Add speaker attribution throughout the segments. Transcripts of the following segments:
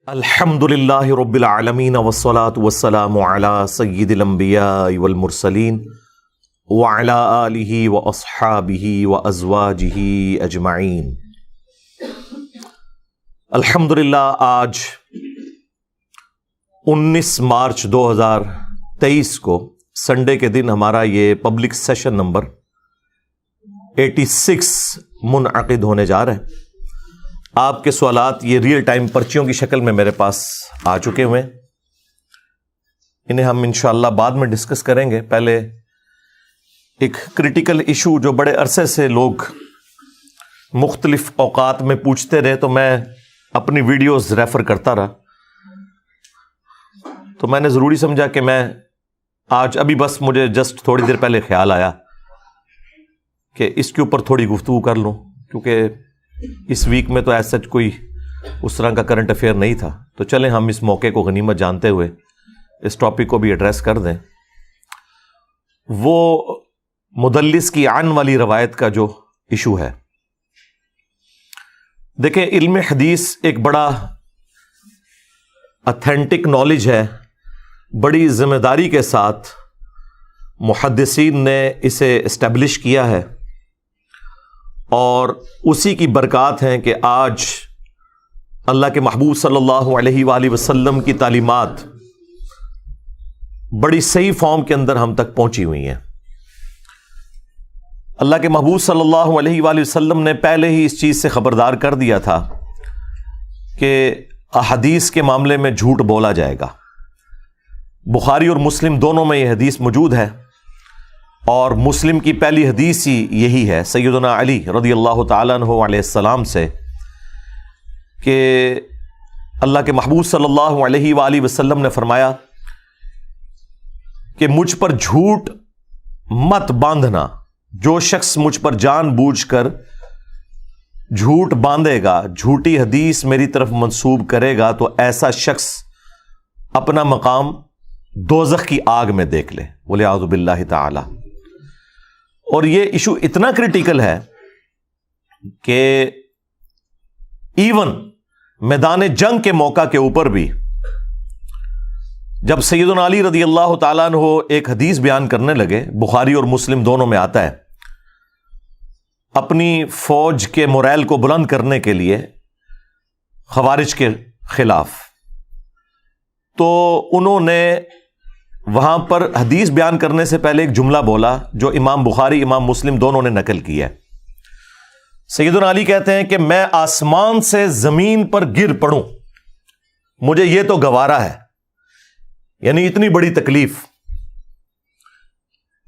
Speaker 1: الحمد للہ رب العالمین والصلاة والسلام علی سید الانبیاء والمرسلین وعلی آلہ واصحابہ وازواجہ اجمعین۔ الحمد للہ آج 19 مارچ 2023 کو سنڈے کے دن ہمارا یہ پبلک سیشن نمبر 86 منعقد ہونے جا رہے ہیں۔ آپ کے سوالات یہ ریئل ٹائم پرچیوں کی شکل میں میرے پاس آ چکے ہوئے ہیں، انہیں ہم انشاءاللہ بعد میں ڈسکس کریں گے۔ پہلے ایک کریٹیکل ایشو جو بڑے عرصے سے لوگ مختلف اوقات میں پوچھتے رہے تو میں اپنی ویڈیوز ریفر کرتا رہا، تو میں نے ضروری سمجھا کہ میں آج بس مجھے جسٹ تھوڑی دیر پہلے خیال آیا کہ اس کے اوپر تھوڑی گفتگو کر لوں، کیونکہ اس ویک میں تو ایسا کوئی اس طرح کا کرنٹ افیئر نہیں تھا، تو چلیں ہم اس موقع کو غنیمت جانتے ہوئے اس ٹاپک کو بھی ایڈریس کر دیں۔ وہ مدلس کی عن والی روایت کا جو ایشو ہے، دیکھیں علم حدیث ایک بڑا اتھینٹک نالج ہے، بڑی ذمہ داری کے ساتھ محدثین نے اسے اسٹیبلش کیا ہے، اور اسی کی برکات ہیں کہ آج اللہ کے محبوب صلی اللہ علیہ وآلہ وسلم کی تعلیمات بڑی صحیح فارم کے اندر ہم تک پہنچی ہوئی ہیں۔ اللہ کے محبوب صلی اللہ علیہ وآلہ وسلم نے پہلے ہی اس چیز سے خبردار کر دیا تھا کہ احادیث کے معاملے میں جھوٹ بولا جائے گا۔ بخاری اور مسلم دونوں میں یہ حدیث موجود ہے، اور مسلم کی پہلی حدیث ہی یہی ہے سیدنا علی رضی اللہ تعالیٰ عنہ علیہ السلام سے کہ اللہ کے محبوب صلی اللہ علیہ وآلہ وسلم نے فرمایا کہ مجھ پر جھوٹ مت باندھنا، جو شخص مجھ پر جان بوجھ کر جھوٹ باندھے گا، جھوٹی حدیث میری طرف منسوب کرے گا، تو ایسا شخص اپنا مقام دوزخ کی آگ میں دیکھ لے، والعیاذ باللہ تعالی۔ اور یہ ایشو اتنا کریٹیکل ہے کہ ایون میدان جنگ کے موقع کے اوپر بھی جب سیدنا علی رضی اللہ تعالیٰ عنہ ایک حدیث بیان کرنے لگے، بخاری اور مسلم دونوں میں آتا ہے، اپنی فوج کے موریل کو بلند کرنے کے لیے خوارج کے خلاف، تو انہوں نے وہاں پر حدیث بیان کرنے سے پہلے ایک جملہ بولا جو امام بخاری امام مسلم دونوں نے نقل کی ہے۔ سیدنا علی کہتے ہیں کہ میں آسمان سے زمین پر گر پڑوں، مجھے یہ تو گوارا ہے، یعنی اتنی بڑی تکلیف،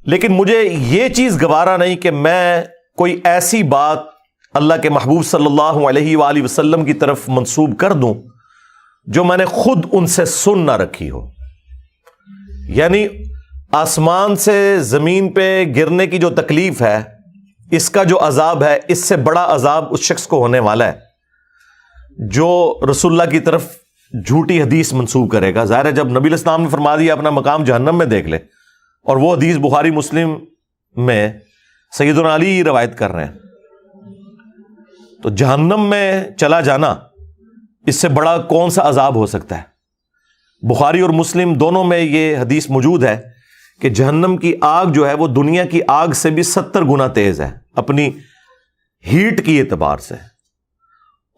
Speaker 1: لیکن مجھے یہ چیز گوارا نہیں کہ میں کوئی ایسی بات اللہ کے محبوب صلی اللہ علیہ وآلہ وسلم کی طرف منسوب کر دوں جو میں نے خود ان سے سن نہ رکھی ہو۔ یعنی آسمان سے زمین پہ گرنے کی جو تکلیف ہے، اس کا جو عذاب ہے، اس سے بڑا عذاب اس شخص کو ہونے والا ہے جو رسول اللہ کی طرف جھوٹی حدیث منسوب کرے گا۔ ظاہر ہے جب نبی علیہ السلام نے فرما دیا اپنا مقام جہنم میں دیکھ لے، اور وہ حدیث بخاری مسلم میں سیدنا علی روایت کر رہے ہیں، تو جہنم میں چلا جانا اس سے بڑا کون سا عذاب ہو سکتا ہے؟ بخاری اور مسلم دونوں میں یہ حدیث موجود ہے کہ جہنم کی آگ جو ہے وہ دنیا کی آگ سے بھی 70 گنا تیز ہے اپنی ہیٹ کی اعتبار سے،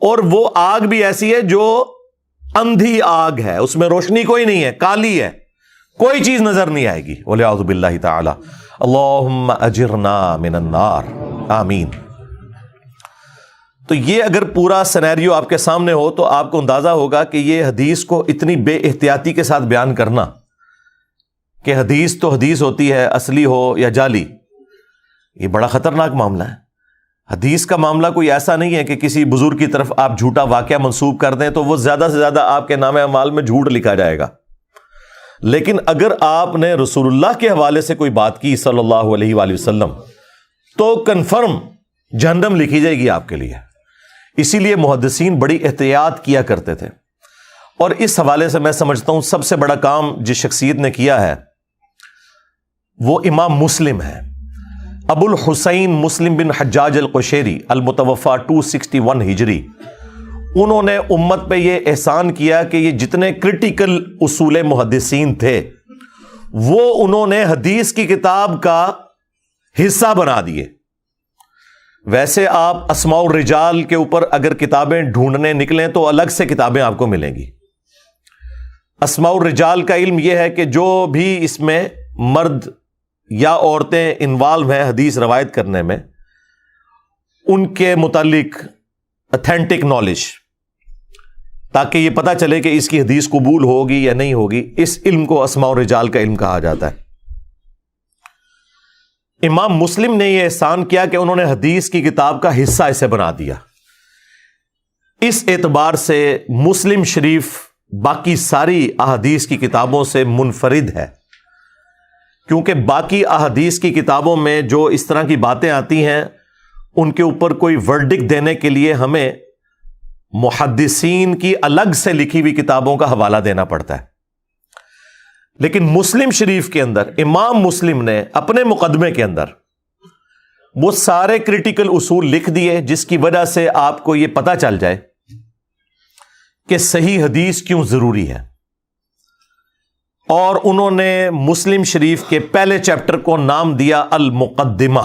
Speaker 1: اور وہ آگ بھی ایسی ہے جو اندھی آگ ہے، اس میں روشنی کوئی نہیں ہے، کالی ہے، کوئی چیز نظر نہیں آئے گی، والعیاذ باللہ تعالی۔ اللہم اجرنا من النار، آمین۔ تو یہ اگر پورا سینیریو آپ کے سامنے ہو تو آپ کو اندازہ ہوگا کہ یہ حدیث کو اتنی بے احتیاطی کے ساتھ بیان کرنا کہ حدیث تو حدیث ہوتی ہے، اصلی ہو یا جعلی، یہ بڑا خطرناک معاملہ ہے۔ حدیث کا معاملہ کوئی ایسا نہیں ہے کہ کسی بزرگ کی طرف آپ جھوٹا واقعہ منسوب کر دیں تو وہ زیادہ سے زیادہ آپ کے نام اعمال میں جھوٹ لکھا جائے گا، لیکن اگر آپ نے رسول اللہ کے حوالے سے کوئی بات کی صلی اللہ علیہ وآلہ وسلم تو کنفرم جہنم لکھی جائے گی آپ کے لیے۔ اسی لیے محدثین بڑی احتیاط کیا کرتے تھے، اور اس حوالے سے میں سمجھتا ہوں سب سے بڑا کام جس شخصیت نے کیا ہے وہ امام مسلم ہے، ابو الحسین مسلم بن حجاج القشیری المتوفى 261 ہجری۔ انہوں نے امت پہ یہ احسان کیا کہ یہ جتنے کرٹیکل اصول محدثین تھے وہ انہوں نے حدیث کی کتاب کا حصہ بنا دیے. ویسے آپ اسماء الرجال کے اوپر اگر کتابیں ڈھونڈنے نکلیں تو الگ سے کتابیں آپ کو ملیں گی. اسماء الرجال کا علم یہ ہے کہ جو بھی اس میں مرد یا عورتیں انوالو ہیں حدیث روایت کرنے میں، ان کے متعلق اتھینٹک نالج، تاکہ یہ پتہ چلے کہ اس کی حدیث قبول ہوگی یا نہیں ہوگی. اس علم کو اسماء الرجال کا علم کہا جاتا ہے. امام مسلم نے یہ احسان کیا کہ انہوں نے حدیث کی کتاب کا حصہ اسے بنا دیا. اس اعتبار سے مسلم شریف باقی ساری احادیث کی کتابوں سے منفرد ہے، کیونکہ باقی احادیث کی کتابوں میں جو اس طرح کی باتیں آتی ہیں ان کے اوپر کوئی ورڈکٹ دینے کے لیے ہمیں محدثین کی الگ سے لکھی ہوئی کتابوں کا حوالہ دینا پڑتا ہے. لیکن مسلم شریف کے اندر امام مسلم نے اپنے مقدمے کے اندر وہ سارے کرٹیکل اصول لکھ دیے جس کی وجہ سے آپ کو یہ پتہ چل جائے کہ صحیح حدیث کیوں ضروری ہے. اور انہوں نے مسلم شریف کے پہلے چیپٹر کو نام دیا المقدمہ.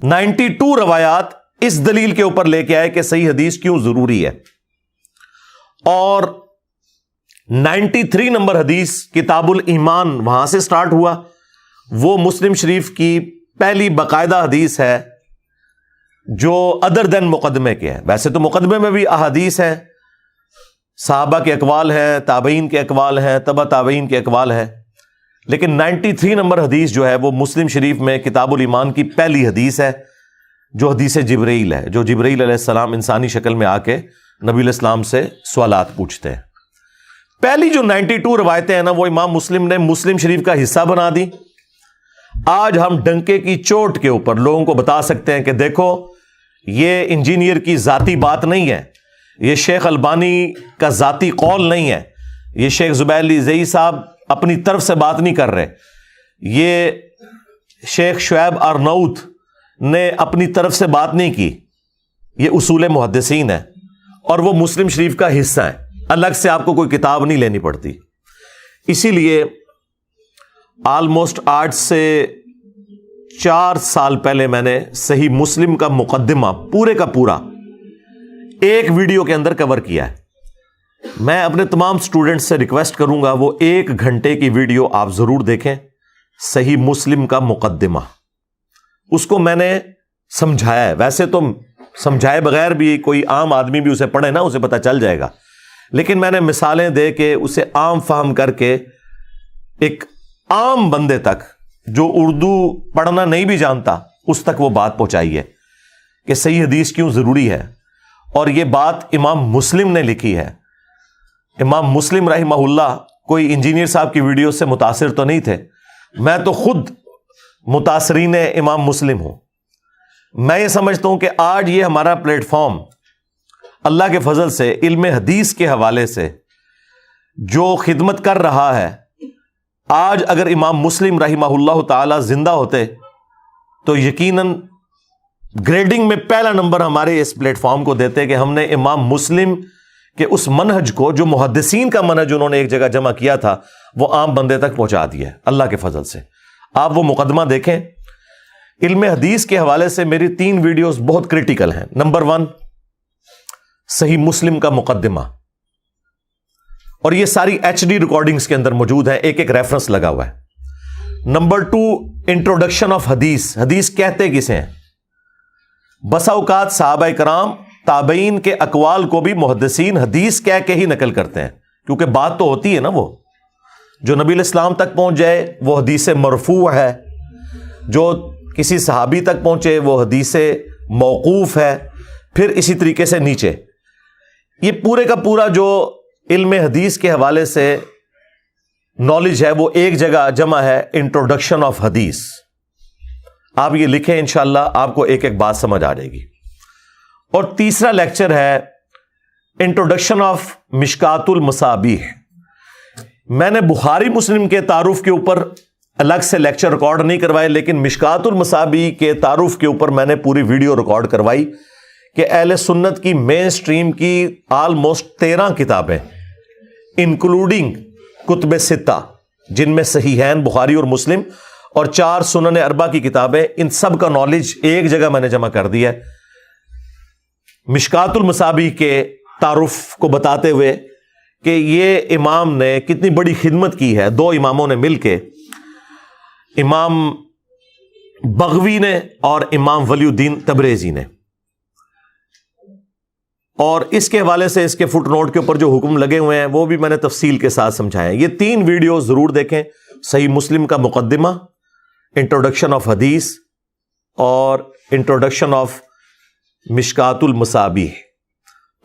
Speaker 1: 92 روایات اس دلیل کے اوپر لے کے آئے کہ صحیح حدیث کیوں ضروری ہے. اور 93 نمبر حدیث کتاب الایمان وہاں سے سٹارٹ ہوا. وہ مسلم شریف کی پہلی باقاعدہ حدیث ہے جو ادر دین مقدمے کے ہے. ویسے تو مقدمے میں بھی احادیث ہیں، صحابہ کے اقوال ہیں، تابعین کے اقوال ہیں، تبع تابعین کے اقوال ہیں، لیکن 93 نمبر حدیث جو ہے وہ مسلم شریف میں کتاب الایمان کی پہلی حدیث ہے، جو حدیث جبرائیل ہے، جو جبرائیل علیہ السلام انسانی شکل میں آ کے نبی علیہ السلام سے سوالات پوچھتے ہیں. پہلی جو 92 روایتیں ہیں نا وہ امام مسلم نے مسلم شریف کا حصہ بنا دی. آج ہم ڈنکے کی چوٹ کے اوپر لوگوں کو بتا سکتے ہیں کہ دیکھو یہ انجینئر کی ذاتی بات نہیں ہے، یہ شیخ البانی کا ذاتی قول نہیں ہے، یہ شیخ زبیر علی زئی صاحب اپنی طرف سے بات نہیں کر رہے، یہ شیخ شعیب ارناؤت نے اپنی طرف سے بات نہیں کی، یہ اصول محدثین ہے اور وہ مسلم شریف کا حصہ ہے. الگ سے آپ کو کوئی کتاب نہیں لینی پڑتی. اسی لیے آلموسٹ آج سے 4 سال پہلے میں نے صحیح مسلم کا مقدمہ پورے کا پورا ایک ویڈیو کے اندر کور کیا ہے. میں اپنے تمام سٹوڈنٹس سے ریکویسٹ کروں گا وہ 1 گھنٹے کی ویڈیو آپ ضرور دیکھیں. صحیح مسلم کا مقدمہ، اس کو میں نے سمجھایا ہے. ویسے تو سمجھائے بغیر بھی کوئی عام آدمی بھی اسے پڑھے نا اسے پتہ چل جائے گا، لیکن میں نے مثالیں دے کے اسے عام فہم کر کے ایک عام بندے تک جو اردو پڑھنا نہیں بھی جانتا اس تک وہ بات پہنچائی ہے کہ صحیح حدیث کیوں ضروری ہے. اور یہ بات امام مسلم نے لکھی ہے. امام مسلم رحمہ اللہ کوئی انجینئر صاحب کی ویڈیو سے متاثر تو نہیں تھے، میں تو خود متاثرین امام مسلم ہوں. میں یہ سمجھتا ہوں کہ آج یہ ہمارا پلیٹ فارم اللہ کے فضل سے علم حدیث کے حوالے سے جو خدمت کر رہا ہے، آج اگر امام مسلم رحمہ اللہ تعالی زندہ ہوتے تو یقیناً گریڈنگ میں پہلا نمبر ہمارے اس پلیٹ فارم کو دیتے کہ ہم نے امام مسلم کے اس منہج کو جو محدثین کا منہج انہوں نے ایک جگہ جمع کیا تھا وہ عام بندے تک پہنچا دیا ہے اللہ کے فضل سے. آپ وہ مقدمہ دیکھیں. علم حدیث کے حوالے سے میری 3 ویڈیوز بہت کریٹیکل ہیں. نمبر 1 صحیح مسلم کا مقدمہ، اور یہ ساری HD ریکارڈنگز کے اندر موجود ہیں، ایک ریفرنس لگا ہوا ہے. نمبر 2 انٹروڈکشن آف حدیث. حدیث کہتے کسے ہیں؟ بسا اوقات صحابہ کرام تابعین کے اقوال کو بھی محدثین حدیث کہہ کے ہی نقل کرتے ہیں، کیونکہ بات تو ہوتی ہے نا، وہ جو نبی علیہ السلام تک پہنچ جائے وہ حدیث مرفوع ہے، جو کسی صحابی تک پہنچے وہ حدیث موقوف ہے، پھر اسی طریقے سے نیچے. یہ پورے کا پورا جو علم حدیث کے حوالے سے نالج ہے وہ ایک جگہ جمع ہے، انٹروڈکشن آف حدیث. آپ یہ لکھیں، انشاءاللہ آپ کو ایک ایک بات سمجھ آ جائے گی. اور تیسرا لیکچر ہے انٹروڈکشن آف مشکات المصابیح. میں نے بخاری مسلم کے تعارف کے اوپر الگ سے لیکچر ریکارڈ نہیں کروائے، لیکن مشکات المصابیح کے تعارف کے اوپر میں نے پوری ویڈیو ریکارڈ کروائی کہ اہل سنت کی مین سٹریم کی آلموسٹ 13 کتابیں انکلوڈنگ کتب ستہ، جن میں صحیحین بخاری اور مسلم اور 4 سنن اربع کی کتابیں، ان سب کا نالج ایک جگہ میں نے جمع کر دیا ہے، مشکات المصابیح کے تعارف کو بتاتے ہوئے کہ یہ امام نے کتنی بڑی خدمت کی ہے، 2 اماموں نے مل کے، امام بغوی نے اور امام ولی الدین تبریزی نے، اور اس کے حوالے سے اس کے فٹ نوٹ کے اوپر جو حکم لگے ہوئے ہیں وہ بھی میں نے تفصیل کے ساتھ سمجھایا ہے۔ یہ 3 ویڈیو ضرور دیکھیں، صحیح مسلم کا مقدمہ، انٹروڈکشن آف حدیث اور انٹروڈکشن آف مشکات المصابیح۔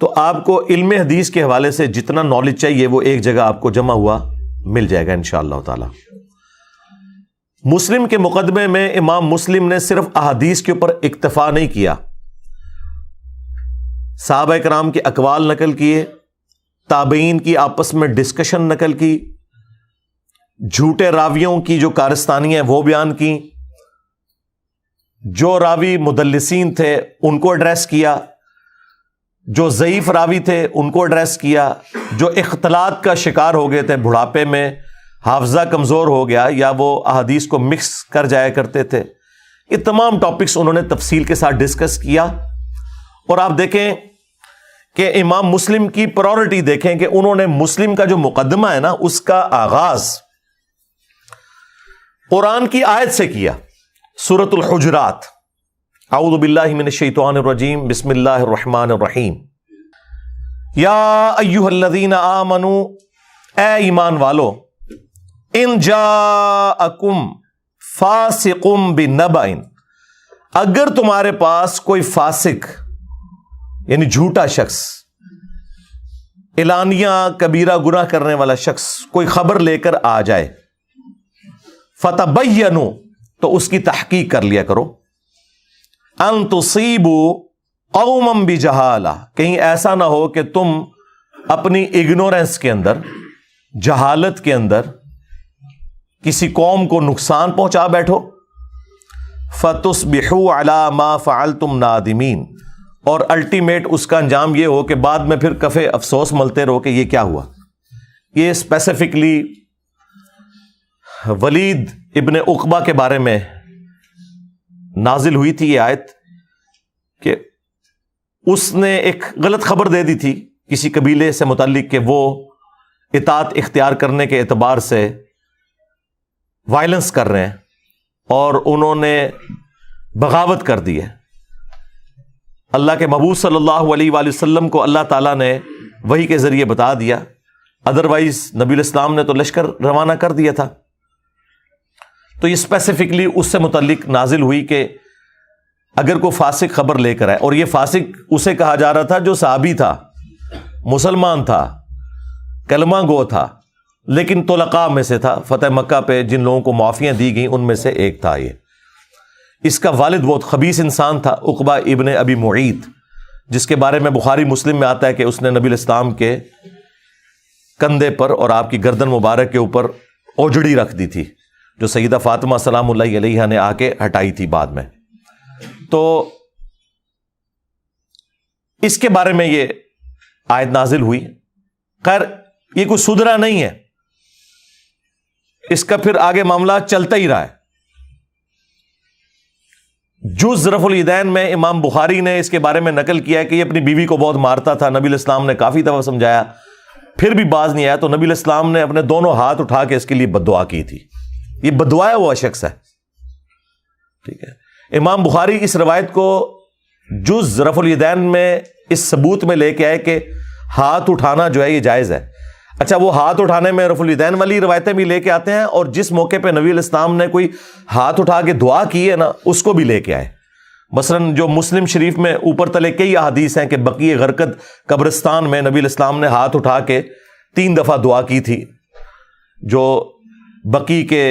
Speaker 1: تو آپ کو علم حدیث کے حوالے سے جتنا نالج چاہیے وہ ایک جگہ آپ کو جمع ہوا مل جائے گا انشاءاللہ تعالی۔ مسلم کے مقدمے میں امام مسلم نے صرف احادیث کے اوپر اکتفا نہیں کیا، صحابہ کرام کے اقوال نقل کیے، تابعین کی آپس میں ڈسکشن نقل کی، جھوٹے راویوں کی جو کارستانیاں وہ بیان کی، جو راوی مدلسین تھے ان کو ایڈریس کیا، جو ضعیف راوی تھے ان کو ایڈریس کیا، جو اختلاط کا شکار ہو گئے تھے، بڑھاپے میں حافظہ کمزور ہو گیا یا وہ احادیث کو مکس کر جایا کرتے تھے، یہ تمام ٹاپکس انہوں نے تفصیل کے ساتھ ڈسکس کیا۔ اور آپ دیکھیں کہ امام مسلم کی پرائورٹی دیکھیں کہ انہوں نے مسلم کا جو مقدمہ ہے نا اس کا آغاز قرآن کی آیت سے کیا، سورۃ الحجرات، اعوذ باللہ من الشیطان الرجیم، بسم اللہ الرحمن الرحیم، یا ایھا الذین آمنوا، اے ایمان والو، ان جاءکم فاسق بنبأ، اگر تمہارے پاس کوئی فاسق یعنی جھوٹا شخص، اعلانیہ کبیرہ گناہ کرنے والا شخص کوئی خبر لے کر آ جائے، فتبینوا، تو اس کی تحقیق کر لیا کرو، ان تصیبوا قوما بجہالہ، کہیں ایسا نہ ہو کہ تم اپنی اگنورنس کے اندر، جہالت کے اندر کسی قوم کو نقصان پہنچا بیٹھو، فتصبحوا علی ما فعلتم نادمین، اور الٹیمیٹ اس کا انجام یہ ہو کہ بعد میں پھر کفے افسوس ملتے رہو کہ یہ کیا ہوا۔ یہ اسپیسیفکلی ولید ابن عقبہ کے بارے میں نازل ہوئی تھی یہ آیت کہ اس نے ایک غلط خبر دے دی تھی کسی قبیلے سے متعلق کہ وہ اطاعت اختیار کرنے کے اعتبار سے وائلنس کر رہے ہیں اور انہوں نے بغاوت کر دی ہے۔ اللہ کے محبوب صلی اللہ علیہ وآلہ وسلم کو اللہ تعالیٰ نے وحی کے ذریعے بتا دیا، ادروائز نبی الاسلام نے تو لشکر روانہ کر دیا تھا۔ تو یہ اسپیسیفکلی اس سے متعلق نازل ہوئی کہ اگر کوئی فاسق خبر لے کر آئے، اور یہ فاسق اسے کہا جا رہا تھا جو صحابی تھا، مسلمان تھا، کلمہ گو تھا، لیکن طلقاء میں سے تھا، فتح مکہ پہ جن لوگوں کو معافیاں دی گئیں ان میں سے ایک تھا یہ۔ اس کا والد بہت خبیث انسان تھا، عقبہ ابن ابی معیط، جس کے بارے میں بخاری مسلم میں آتا ہے کہ اس نے نبی الاسلام کے کندھے پر اور آپ کی گردن مبارک کے اوپر اوجڑی رکھ دی تھی، جو سیدہ فاطمہ سلام اللہ علیہا نے آ کے ہٹائی تھی بعد میں۔ تو اس کے بارے میں یہ آیت نازل ہوئی۔ خیر یہ کوئی سدھرا نہیں ہے، اس کا پھر آگے معاملہ چلتا ہی رہا ہے۔ جز رفع الیدین میں امام بخاری نے اس کے بارے میں نقل کیا ہے کہ یہ اپنی بیوی کو بہت مارتا تھا، نبی الاسلام نے کافی دفعہ سمجھایا، پھر بھی باز نہیں آیا، تو نبی الاسلام نے اپنے دونوں ہاتھ اٹھا کے اس کے لیے بددعا کی تھی۔ یہ بددعا ہوا شخص ہے، ٹھیک ہے۔ امام بخاری اس روایت کو جز رفع الیدین میں اس ثبوت میں لے کے آئے کہ ہاتھ اٹھانا جو ہے یہ جائز ہے۔ اچھا، وہ ہاتھ اٹھانے میں رفع الیدین والی روایتیں بھی لے کے آتے ہیں، اور جس موقع پہ نبی علیہ السلام نے کوئی ہاتھ اٹھا کے دعا کی ہے نا اس کو بھی لے کے آئے۔ مثلاً جو مسلم شریف میں اوپر تلے کئی احادیث ہیں کہ بقیع غرقد قبرستان میں نبی علیہ السلام نے ہاتھ اٹھا کے 3 دفعہ دعا کی تھی، جو بقیع کے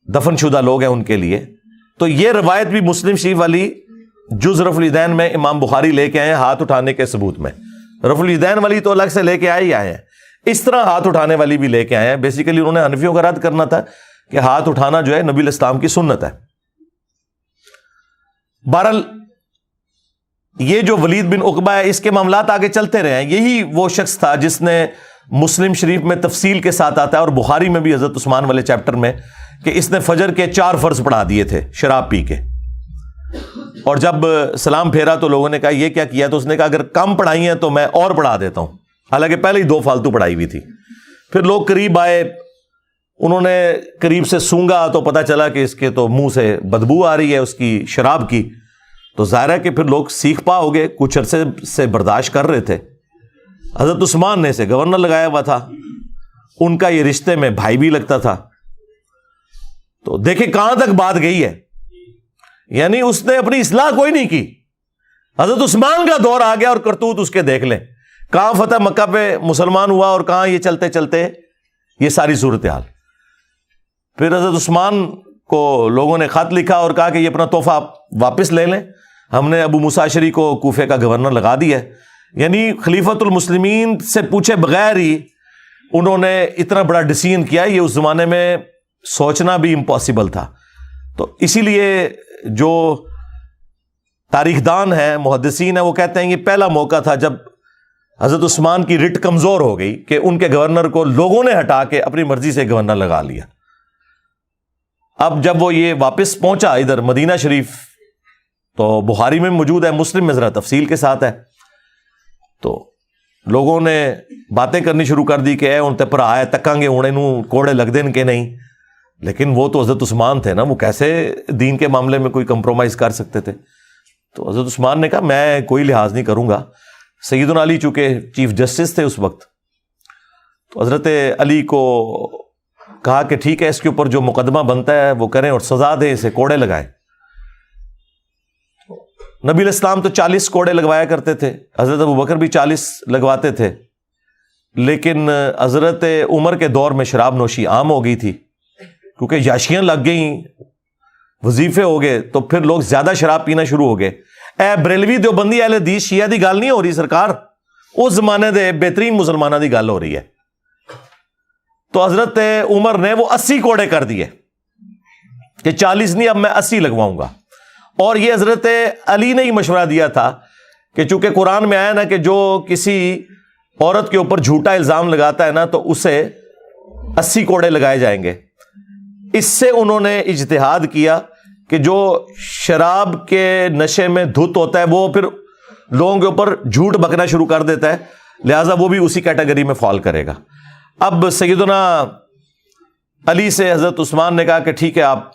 Speaker 1: دفن شدہ لوگ ہیں ان کے لیے۔ تو یہ روایت بھی مسلم شریف والی جز رفع الیدین میں امام بخاری لے کے آئے ہیں ہاتھ اٹھانے کے ثبوت میں۔ رفع الیدین والی تو الگ سے لے کے آئے ہی آئے ہیں، اس طرح ہاتھ اٹھانے والی بھی لے کے آئے ہیں۔ بیسیکلی انہوں نے حنفیوں کا رد کرنا تھا کہ ہاتھ اٹھانا جو ہے نبی الاسلام کی سنت ہے۔ بہرحال یہ جو ولید بن عقبہ ہے، اس کے معاملات آگے چلتے رہے ہیں. یہی وہ شخص تھا جس نے مسلم شریف میں تفصیل کے ساتھ آتا ہے اور بخاری میں بھی حضرت عثمان والے چیپٹر میں، کہ اس نے فجر کے 4 فرض پڑھا دیے تھے شراب پی کے. اور جب سلام پھیرا تو لوگوں نے کہا یہ کیا کیا؟ تو اس نے کہا اگر کم پڑھائی ہیں تو میں اور پڑھا دیتا ہوں، حالانکہ پہلے ہی 2 فالتو پڑھائی ہوئی تھی. پھر لوگ قریب آئے، انہوں نے قریب سے سونگا تو پتا چلا کہ اس کے تو منہ سے بدبو آ رہی ہے اس کی شراب کی. تو ظاہر ہے کہ پھر لوگ سیکھ پا ہو گئے، کچھ عرصے سے برداشت کر رہے تھے. حضرت عثمان نے اسے گورنر لگایا ہوا تھا، ان کا یہ رشتے میں بھائی بھی لگتا تھا. تو دیکھیں کہاں تک بات گئی ہے، یعنی اس نے اپنی اصلاح کوئی نہیں کی. حضرت عثمان کا دور آ گیا اور کرتوت اس کے دیکھ لیں، کہاں فتح مکہ پہ مسلمان ہوا اور کہاں یہ چلتے چلتے یہ ساری صورتحال. پھر حضرت عثمان کو لوگوں نے خط لکھا اور کہا کہ یہ اپنا تحفہ آپ واپس لے لیں، ہم نے ابو موسیٰ اشعری کو کوفے کا گورنر لگا دیا ہے. یعنی خلیفۃ المسلمین سے پوچھے بغیر ہی انہوں نے اتنا بڑا ڈیسیژن کیا. یہ اس زمانے میں سوچنا بھی امپاسبل تھا. تو اسی لیے جو تاریخ دان ہیں، محدثین ہیں، وہ کہتے ہیں یہ پہلا موقع تھا جب حضرت عثمان کی رٹ کمزور ہو گئی کہ ان کے گورنر کو لوگوں نے ہٹا کے اپنی مرضی سے گورنر لگا لیا. اب جب وہ یہ واپس پہنچا ادھر مدینہ شریف، تو بخاری میں موجود ہے، مسلم میں ذرا تفصیل کے ساتھ ہے. تو لوگوں نے باتیں کرنی شروع کر دی کہ اے ان تے پر آئے تکاں گے ہونے نو کوڑے لگ دین کے نہیں. لیکن وہ تو حضرت عثمان تھے نا، وہ کیسے دین کے معاملے میں کوئی کمپرومائز کر سکتے تھے. تو حضرت عثمان نے کہا میں کوئی لحاظ نہیں کروں گا. سیدنا علی چونکہ چیف جسٹس تھے اس وقت، تو حضرت علی کو کہا کہ ٹھیک ہے اس کے اوپر جو مقدمہ بنتا ہے وہ کریں اور سزا دیں، اسے کوڑے لگائیں. نبی علیہ السلام تو 40 کوڑے لگوایا کرتے تھے، حضرت ابوبکر بھی 40 لگواتے تھے. لیکن حضرت عمر کے دور میں شراب نوشی عام ہو گئی تھی، کیونکہ یاشیاں لگ گئیں، وظیفے ہو گئے، تو پھر لوگ زیادہ شراب پینا شروع ہو گئے. اے بریلوی دیوبندی اہل حدیث شیعہ دی گل نہیں ہو رہی سرکار، اس زمانے دے بہترین مسلمانوں دی گل ہو رہی ہے. تو حضرت عمر نے وہ 80 کوڑے کر دیے کہ 40 نہیں، اب میں 80 لگواؤں گا. اور یہ حضرت علی نے ہی مشورہ دیا تھا کہ چونکہ قرآن میں آیا نا کہ جو کسی عورت کے اوپر جھوٹا الزام لگاتا ہے نا تو اسے 80 کوڑے لگائے جائیں گے. اس سے انہوں نے اجتہاد کیا کہ جو شراب کے نشے میں دھت ہوتا ہے وہ پھر لوگوں کے اوپر جھوٹ بکنا شروع کر دیتا ہے، لہٰذا وہ بھی اسی کیٹیگری میں فال کرے گا. اب سیدنا علی سے حضرت عثمان نے کہا کہ ٹھیک ہے آپ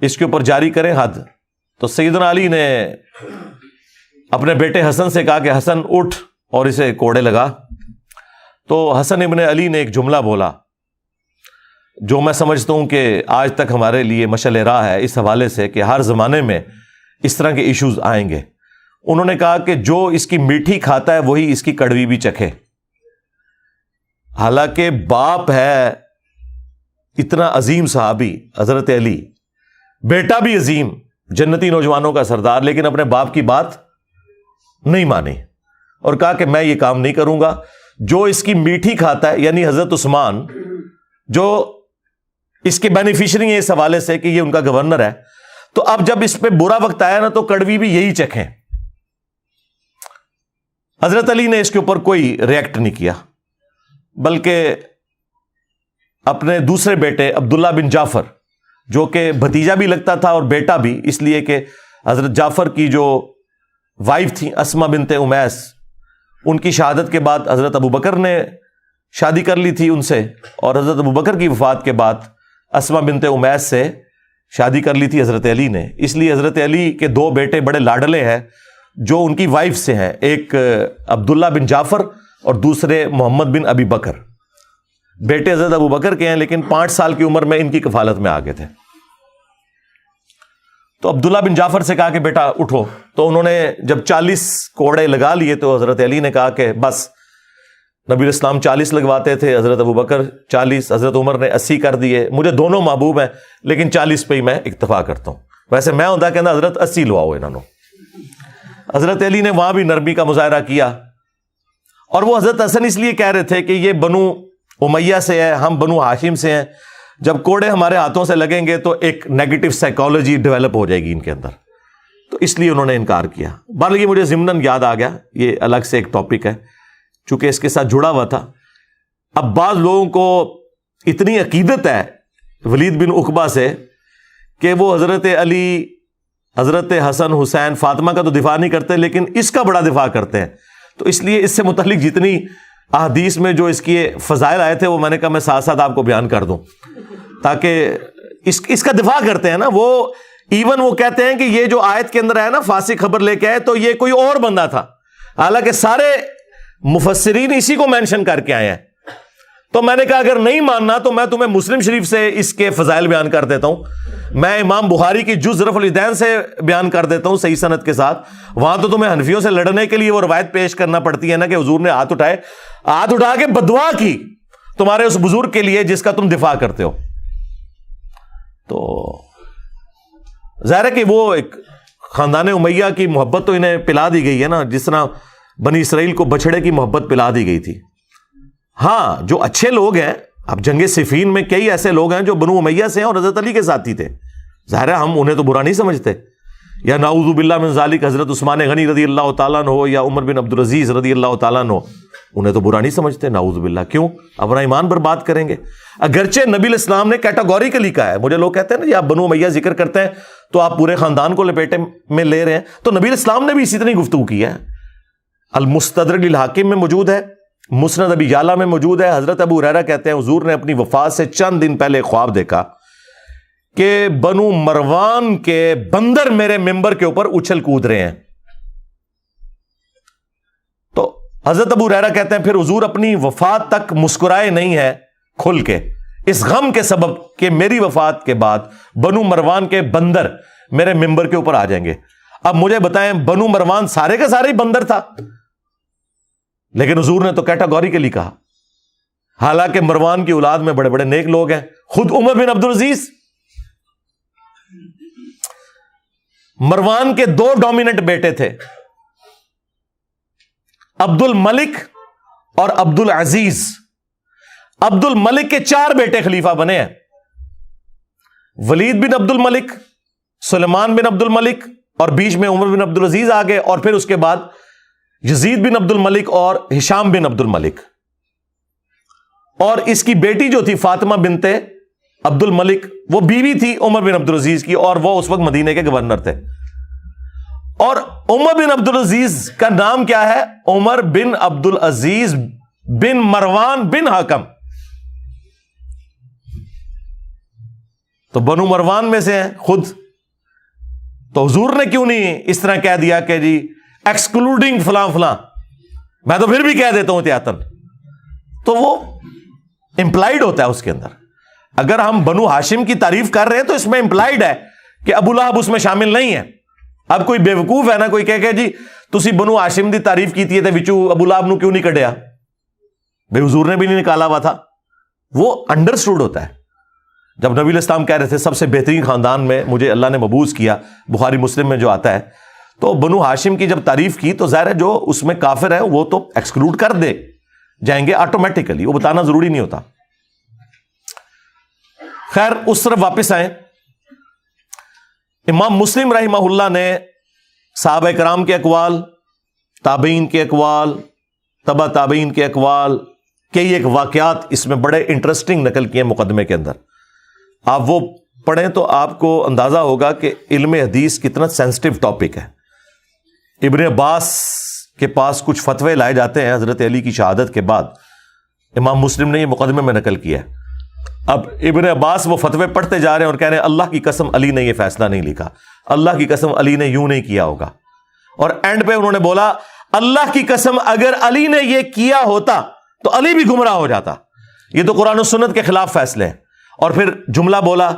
Speaker 1: اس کے اوپر جاری کریں حد. تو سیدنا علی نے اپنے بیٹے حسن سے کہا کہ حسن اٹھ اور اسے کوڑے لگا. تو حسن ابن علی نے ایک جملہ بولا جو میں سمجھتا ہوں کہ آج تک ہمارے لیے مشعل راہ ہے اس حوالے سے کہ ہر زمانے میں اس طرح کے ایشوز آئیں گے. انہوں نے کہا کہ جو اس کی میٹھی کھاتا ہے وہی اس کی کڑوی بھی چکھے. حالانکہ باپ ہے اتنا عظیم صحابی حضرت علی، بیٹا بھی عظیم جنتی نوجوانوں کا سردار، لیکن اپنے باپ کی بات نہیں مانی اور کہا کہ میں یہ کام نہیں کروں گا. جو اس کی میٹھی کھاتا ہے یعنی حضرت عثمان، جو اس کے بینیفیشری ہیں اس حوالے سے کہ یہ ان کا گورنر ہے، تو اب جب اس پہ برا وقت آیا نا تو کڑوی بھی یہی چکھیں. حضرت علی نے اس کے اوپر کوئی ریئیکٹ نہیں کیا، بلکہ اپنے دوسرے بیٹے عبداللہ بن جعفر، جو کہ بھتیجا بھی لگتا تھا اور بیٹا بھی، اس لیے کہ حضرت جعفر کی جو وائف تھی اسما بنت امیس، ان کی شہادت کے بعد حضرت ابوبکر نے شادی کر لی تھی ان سے، اور حضرت ابوبکر کی وفات کے بعد اسما بنت امیس سے شادی کر لی تھی حضرت علی نے. اس لیے حضرت علی کے 2 بیٹے بڑے لاڈلے ہیں جو ان کی وائف سے ہیں، ایک عبداللہ بن جعفر اور دوسرے محمد بن ابی بکر. بیٹے حضرت ابوبکر کے ہیں لیکن 5 سال کی عمر میں ان کی کفالت میں آ گئے تھے. تو عبداللہ بن جعفر سے کہا کہ بیٹا اٹھو. تو انہوں نے جب 40 کوڑے لگا لیے تو حضرت علی نے کہا کہ بس. نبی علیہ السلام 40 لگواتے تھے، حضرت ابوبکر 40، حضرت عمر نے 80 کر دیے. مجھے دونوں محبوب ہیں لیکن 40 پہ ہی میں اکتفا کرتا ہوں. ویسے میں ہوتا کہنا حضرت 80 لواؤ انہوں نے. حضرت علی نے وہاں بھی نرمی کا مظاہرہ کیا، اور وہ حضرت حسن اس لیے کہہ رہے تھے کہ یہ بنو امیہ سے ہے، ہم بنو ہاشم سے ہیں، جب کوڑے ہمارے ہاتھوں سے لگیں گے تو ایک نیگیٹو سائیکالوجی ڈیولپ ہو جائے گی ان کے اندر. تو تو اس لیے انہوں نے انکار کیا. بہرحال یہ مجھے ضمناً یاد آ گیا, یہ الگ سے ایک ٹاپک ہے چونکہ اس کے ساتھ جڑا ہوا تھا. اب بعض لوگوں کو اتنی عقیدت ہے ولید بن عقبہ سے کہ وہ حضرت علی, حضرت حسن, حسین, فاطمہ کا تو دفاع نہیں کرتے لیکن اس کا بڑا دفاع کرتے ہیں. تو اس لیے اس سے متعلق جتنی احادیث میں جو اس کی فضائل آئے تھے وہ میں نے کہا میں ساتھ ساتھ آپ کو بیان کر دوں تاکہ اس کا دفاع کرتے ہیں نا. وہ ایون وہ کہتے ہیں کہ یہ جو آیت کے اندر ہے نا فاسق خبر لے کے آئے تو یہ کوئی اور بندہ تھا, حالانکہ سارے مفسرین اسی کو مینشن کر کے آئے ہیں. تو میں نے کہا اگر نہیں ماننا تو میں تمہیں مسلم شریف سے اس کے فضائل بیان کر دیتا ہوں, میں امام بخاری کی جز رفع الیدین سے بیان کر دیتا ہوں صحیح سند کے ساتھ. وہاں تو تمہیں حنفیوں سے لڑنے کے لیے وہ روایت پیش کرنا پڑتی ہے نا کہ حضور نے ہاتھ اٹھا کے بددعا کی تمہارے اس بزرگ کے لیے جس کا تم دفاع کرتے ہو. تو ظاہر ہے کہ وہ ایک خاندان امیہ کی محبت تو انہیں پلا دی گئی ہے نا, جس طرح بنی اسرائیل کو بچڑے کی محبت پلا دی گئی تھی. ہاں جو اچھے لوگ ہیں, اب جنگ صفین میں کئی ایسے لوگ ہیں جو بنو امیہ سے ہیں اور حضرت علی کے ساتھی تھے, ظاہر ہے ہم انہیں تو برا نہیں سمجھتے. یا نعوذ باللہ من ذالک حضرت عثمان غنی رضی اللہ تعالیٰ عنہ ہو یا عمر بن عبدالعزیز رضی اللہ تعالیٰ عنہ, انہیں تو برا نہیں سمجھتے, نعوذ باللہ. کیوں اپنا ایمان برباد کریں گے؟ اگرچہ نبی الاسلام نے کیٹاگوریکلی کہا ہے. مجھے لوگ کہتے ہیں نا جی آپ بنو امیہ ذکر کرتے ہیں تو آپ پورے خاندان کو لپیٹے میں لے رہے ہیں, تو نبی الاسلام نے بھی اسی طرح گفتگو کی ہے. المستدرک للحاکم میں موجود ہے, مسند ابی یعلا میں موجود ہے. حضرت ابو ہریرہ کہتے ہیں حضور نے اپنی وفات سے چند دن پہلے خواب دیکھا کہ بنو مروان کے بندر میرے ممبر کے اوپر اچھل کود رہے ہیں. تو حضرت ابو ہریرہ کہتے ہیں پھر حضور اپنی وفات تک مسکرائے نہیں ہے کھل کے, اس غم کے سبب کہ میری وفات کے بعد بنو مروان کے بندر میرے ممبر کے اوپر آ جائیں گے. اب مجھے بتائیں بنو مروان سارے کا سارے ہی بندر تھا, لیکن حضور نے تو کیٹاگوریکلی کہا, حالانکہ مروان کی اولاد میں بڑے بڑے نیک لوگ ہیں. خود عمر بن عبدالعزیز, مروان کے 2 ڈومیننٹ بیٹے تھے, عبد الملک اور عبد العزیز. عبد الملک کے 4 بیٹے خلیفہ بنے ہیں, ولید بن عبد الملک, سلیمان بن عبد الملک, اور بیچ میں عمر بن عبدالعزیز آ گئے, اور پھر اس کے بعد یزید بن عبد الملک اور ہشام بن عبد الملک. اور اس کی بیٹی جو تھی فاطمہ بنت عبد الملک, وہ بیوی تھی عمر بن عبدالعزیز کی, اور وہ اس وقت مدینے کے گورنر تھے. اور عمر بن عبدالعزیز کا نام کیا ہے؟ عمر بن عبدالعزیز بن مروان بن حکم. تو بنو مروان میں سے ہیں خود. تو حضور نے کیوں نہیں اس طرح کہہ دیا کہ جی ایکسکلوڈنگ فلاں فلاں, میں تو پھر بھی کہہ دیتا ہوں احتیاطاً. تو وہ امپلائڈ ہوتا ہے اس کے اندر. اگر ہم بنو ہاشم کی تعریف کر رہے ہیں تو اس میں امپلائڈ ہے کہ ابو لہب اس میں شامل نہیں ہے. اب کوئی بیوقوف ہے نا کوئی کہ جی تسی بنو ہاشم دی تعریف کیتی ہے وچوں ابو لہب نو کیوں نہیں کڈیا؟ بھائی حضور نے بھی نہیں نکالا ہوا تھا. وہ انڈرسٹوڈ ہوتا ہے. جب نبی الاسلام کہہ رہے تھے سب سے بہترین خاندان میں مجھے اللہ نے مبعوث کیا, بخاری مسلم میں جو آتا ہے, تو بنو ہاشم کی جب تعریف کی تو ظاہر ہے جو اس میں کافر ہے وہ تو ایکسکلوڈ کر دے جائیں گے آٹومیٹیکلی, وہ بتانا ضروری نہیں ہوتا. خیر اس طرف واپس آئیں. امام مسلم رحمہ اللہ نے صحابہ کرام کے اقوال, تابعین کے اقوال, تبع تابعین کے اقوال, کئی ایک واقعات اس میں بڑے انٹرسٹنگ نقل کیے مقدمے کے اندر. آپ وہ پڑھیں تو آپ کو اندازہ ہوگا کہ علم حدیث کتنا سینسٹیو ٹاپک ہے. ابن عباس کے پاس کچھ فتوے لائے جاتے ہیں حضرت علی کی شہادت کے بعد, امام مسلم نے یہ مقدمے میں نقل کیا ہے. اب ابن عباس وہ فتوے پڑھتے جا رہے ہیں اور کہہ رہے ہیں اللہ کی قسم علی نے یہ فیصلہ نہیں لکھا, اللہ کی قسم علی نے یوں نہیں کیا ہوگا. اور اینڈ پہ انہوں نے بولا اللہ کی قسم اگر علی نے یہ کیا ہوتا تو علی بھی گمراہ ہو جاتا, یہ تو قرآن و سنت کے خلاف فیصلے ہیں. اور پھر جملہ بولا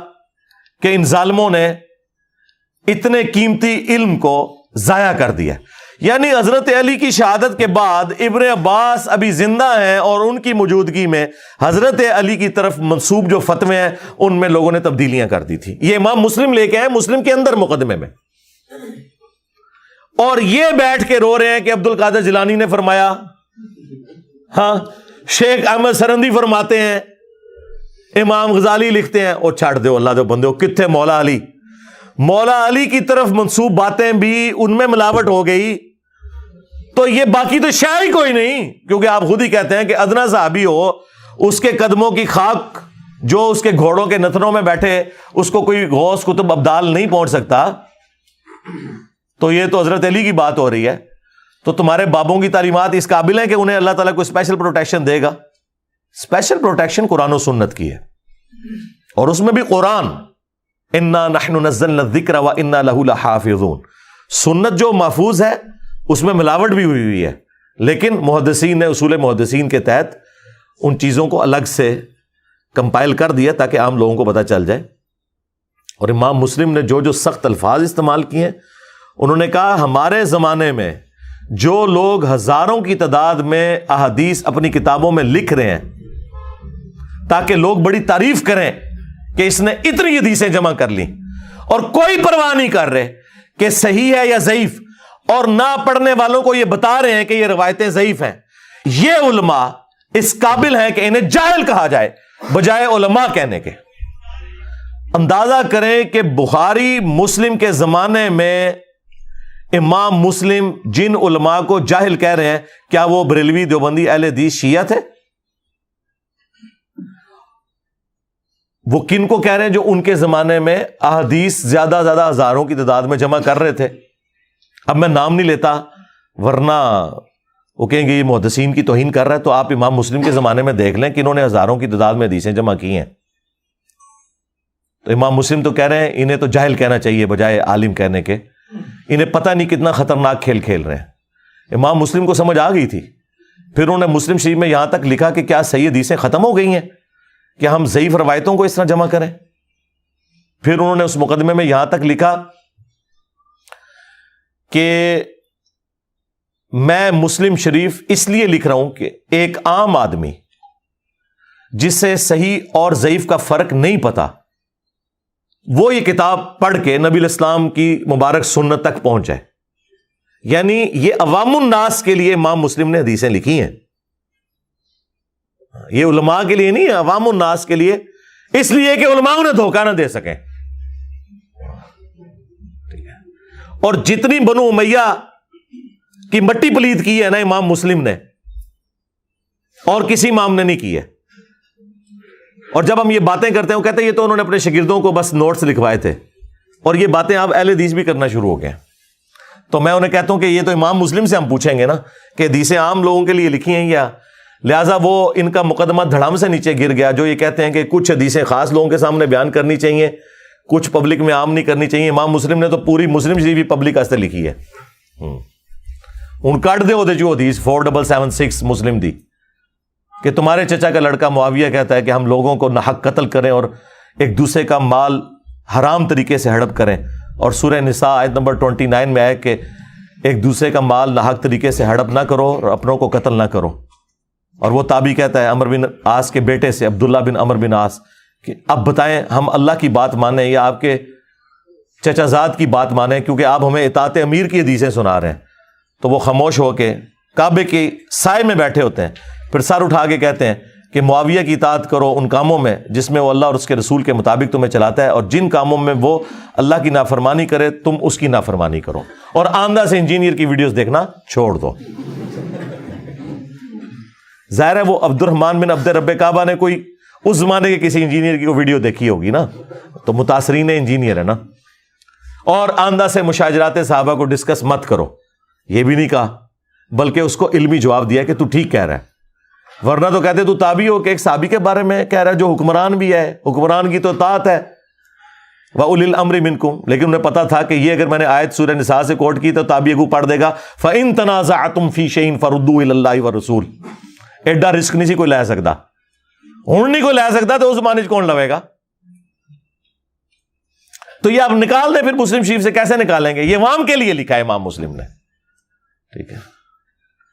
Speaker 1: کہ ان ظالموں نے اتنے قیمتی علم کو ضائع کر دیا. یعنی حضرت علی کی شہادت کے بعد ابن عباس ابھی زندہ ہیں اور ان کی موجودگی میں حضرت علی کی طرف منسوب جو فتوے ہیں ان میں لوگوں نے تبدیلیاں کر دی تھی. یہ امام مسلم لے کے آئے مسلم کے اندر مقدمے میں, اور یہ بیٹھ کے رو رہے ہیں کہ عبد القادر جیلانی نے فرمایا, ہاں شیخ احمد سرندی فرماتے ہیں, امام غزالی لکھتے ہیں. اور چھاڑ دو اللہ جو بندے ہو, کتنے مولا علی, مولا علی کی طرف منسوب باتیں بھی ان میں ملاوٹ ہو گئی تو یہ باقی تو شے ہی کوئی نہیں، کیونکہ آپ خود ہی کہتے ہیں کہ ادنا صحابی ہو، اس کے قدموں کی خاک جو اس کے گھوڑوں کے نتنوں میں بیٹھے اس کو کوئی غوث قطب ابدال نہیں پہنچ سکتا، تو یہ تو حضرت علی کی بات ہو رہی ہے. تو تمہارے بابوں کی تعلیمات اس قابل ہیں کہ انہیں اللہ تعالیٰ کو اسپیشل پروٹیکشن دے گا؟ اسپیشل پروٹیکشن قرآن و سنت کی ہے، اور اس میں بھی قرآن انا نحن نزلنا الذکر وانا لہ لحافظون، سنت جو محفوظ ہے اس میں ملاوٹ بھی ہوئی ہے، لیکن محدثین نے اصول محدثین کے تحت ان چیزوں کو الگ سے کمپائل کر دیا تاکہ عام لوگوں کو پتہ چل جائے. اور امام مسلم نے جو سخت الفاظ استعمال کیے ہیں، انہوں نے کہا ہمارے زمانے میں جو لوگ ہزاروں کی تعداد میں احادیث اپنی کتابوں میں لکھ رہے ہیں تاکہ لوگ بڑی تعریف کریں کہ اس نے اتنی حدیثیں جمع کر لی، اور کوئی پرواہ نہیں کر رہے کہ صحیح ہے یا ضعیف، اور نہ پڑھنے والوں کو یہ بتا رہے ہیں کہ یہ روایتیں ضعیف ہیں، یہ علماء اس قابل ہیں کہ انہیں جاہل کہا جائے بجائے علماء کہنے کے. اندازہ کریں کہ بخاری مسلم کے زمانے میں امام مسلم جن علماء کو جاہل کہہ رہے ہیں، کیا وہ بریلوی، دیوبندی، اہل حدیث، شیعہ تھے؟ وہ کن کو کہہ رہے ہیں جو ان کے زمانے میں احادیث زیادہ ہزاروں کی تعداد میں جمع کر رہے تھے؟ اب میں نام نہیں لیتا ورنہ وہ کہیں گے یہ محدثین کی توہین کر رہا ہے. تو آپ امام مسلم کے زمانے میں دیکھ لیں کہ انہوں نے ہزاروں کی تعداد میں حدیثیں جمع کی ہیں. تو امام مسلم تو کہہ رہے ہیں انہیں تو جاہل کہنا چاہیے بجائے عالم کہنے کے، انہیں پتہ نہیں کتنا خطرناک کھیل کھیل رہے ہیں. امام مسلم کو سمجھ آ گئی تھی، پھر انہوں نے مسلم شریف میں یہاں تک لکھا کہ کیا صحیح حدیثیں ختم ہو گئی ہیں کہ ہم ضعیف روایتوں کو اس طرح جمع کریں. پھر انہوں نے اس مقدمے میں یہاں تک لکھا کہ میں مسلم شریف اس لیے لکھ رہا ہوں کہ ایک عام آدمی جسے صحیح اور ضعیف کا فرق نہیں پتا، وہ یہ کتاب پڑھ کے نبی الاسلام کی مبارک سنت تک پہنچ جائے. یعنی یہ عوام الناس کے لیے امام مسلم نے حدیثیں لکھی ہیں، یہ علماء کے لیے نہیں ہے، عوام الناس کے لیے، اس لیے کہ علماء انہیں دھوکہ نہ دے سکیں. اور جتنی بنو امیہ کی مٹی پلید کی ہے نا امام مسلم نے، اور کسی امام نے نہیں کی ہے. اور جب ہم یہ باتیں کرتے ہیں وہ کہتے ہیں یہ تو انہوں نے اپنے شاگردوں کو بس نوٹس لکھوائے تھے، اور یہ باتیں آپ اہل حدیث بھی کرنا شروع ہو گئے. تو میں انہیں کہتا ہوں کہ یہ تو امام مسلم سے ہم پوچھیں گے نا کہ حدیثیں عام لوگوں کے لیے لکھی ہیں یا، لہٰذا وہ ان کا مقدمہ دھڑام سے نیچے گر گیا جو یہ کہتے ہیں کہ کچھ حدیثیں خاص لوگوں کے سامنے بیان کرنی چاہیے، کچھ پبلک میں عام نہیں کرنی چاہیے. امام مسلم نے تو پوری مسلم شریف بھی پبلک واسطے لکھی ہے. ان کٹ دے ہوتے جو حدیث 4776 مسلم دی کہ تمہارے چچا کا لڑکا معاویہ کہتا ہے کہ ہم لوگوں کو ناحق قتل کریں اور ایک دوسرے کا مال حرام طریقے سے ہڑپ کریں، اور سورہ نساء آیت نمبر 29 میں ہے کہ ایک دوسرے کا مال ناحق طریقے سے ہڑپ نہ کرو اور اپنوں کو قتل نہ کرو. اور وہ تابعی کہتا ہے عمر بن عاص کے بیٹے سے، عبداللہ بن عمر بن عاص، کہ اب بتائیں ہم اللہ کی بات مانیں یا آپ کے چچا زاد کی بات مانیں، کیونکہ آپ ہمیں اطاعت امیر کی حدیثیں سنا رہے ہیں. تو وہ خاموش ہو کے کعبے کے سائے میں بیٹھے ہوتے ہیں، پھر سر اٹھا کے کہتے ہیں کہ معاویہ کی اطاعت کرو ان کاموں میں جس میں وہ اللہ اور اس کے رسول کے مطابق تمہیں چلاتا ہے، اور جن کاموں میں وہ اللہ کی نافرمانی کرے تم اس کی نافرمانی کرو، اور آمدہ سے انجینئر کی ویڈیوز دیکھنا چھوڑ دو. ظاہر ہے وہ عبد الرحمن بن عبد رب کعبہ نے کوئی اس زمانے کے کسی انجینئر کی ویڈیو دیکھی ہوگی نا، تو متاثرین انجینئر ہے نا. اور آمدہ سے مشاجرات صحابہ کو ڈسکس مت کرو، یہ بھی نہیں کہا، بلکہ اس کو علمی جواب دیا کہ تو ٹھیک کہہ رہا ہے. ورنہ تو کہتے تو تابعی ہو کہ ایک صحابی کے بارے میں کہہ رہا ہے جو حکمران بھی ہے، حکمران کی تو اطاعت ہے، وَأُولِي الْأَمْرِ مِنْكُمْ. لیکن انہیں پتا تھا کہ یہ اگر میں نے آیت سورہ نساء سے کوٹ کی تو تابعی کو پڑھ دے گا فَإِن تَنَازَعْتُمْ فِي شَيْءٍ فَرُدُّوهُ إِلَى اللَّهِ وَالرَّسُولِ. ایڈا رسک نہیں سی کوئی لے سکتا، ہوں نہیں کوئی لے سکتا تو اس زمانے کون لوے گا؟ تو یہ آپ نکال دیں، پھر مسلم شریف سے کیسے نکالیں گے؟ یہ عوام کے لیے لکھا ہے امام مسلم نے. ٹھیک ہے.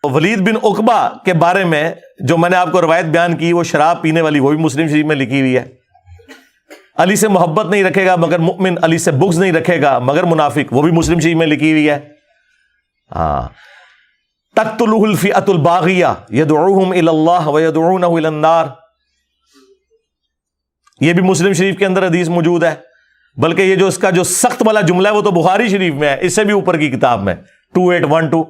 Speaker 1: ولید بن عقبہ کے بارے میں جو میں نے آپ کو روایت بیان کی، وہ شراب پینے والی، وہ بھی مسلم شریف میں لکھی ہوئی ہے. علی سے محبت نہیں رکھے گا مگر مؤمن، علی سے بغض نہیں رکھے گا مگر منافق، وہ بھی مسلم شریف میں لکھی ہوئی ہے. ہاں. تقتلہ الفئۃ الباغیہ یدعوہم الی اللہ ویدعونہ الی النار، یہ بھی مسلم شریف کے اندر حدیث موجود ہے. بلکہ یہ جو اس کا جو سخت والا جملہ ہے وہ تو بخاری شریف میں ہے، اس سے بھی اوپر کی کتاب میں 2812.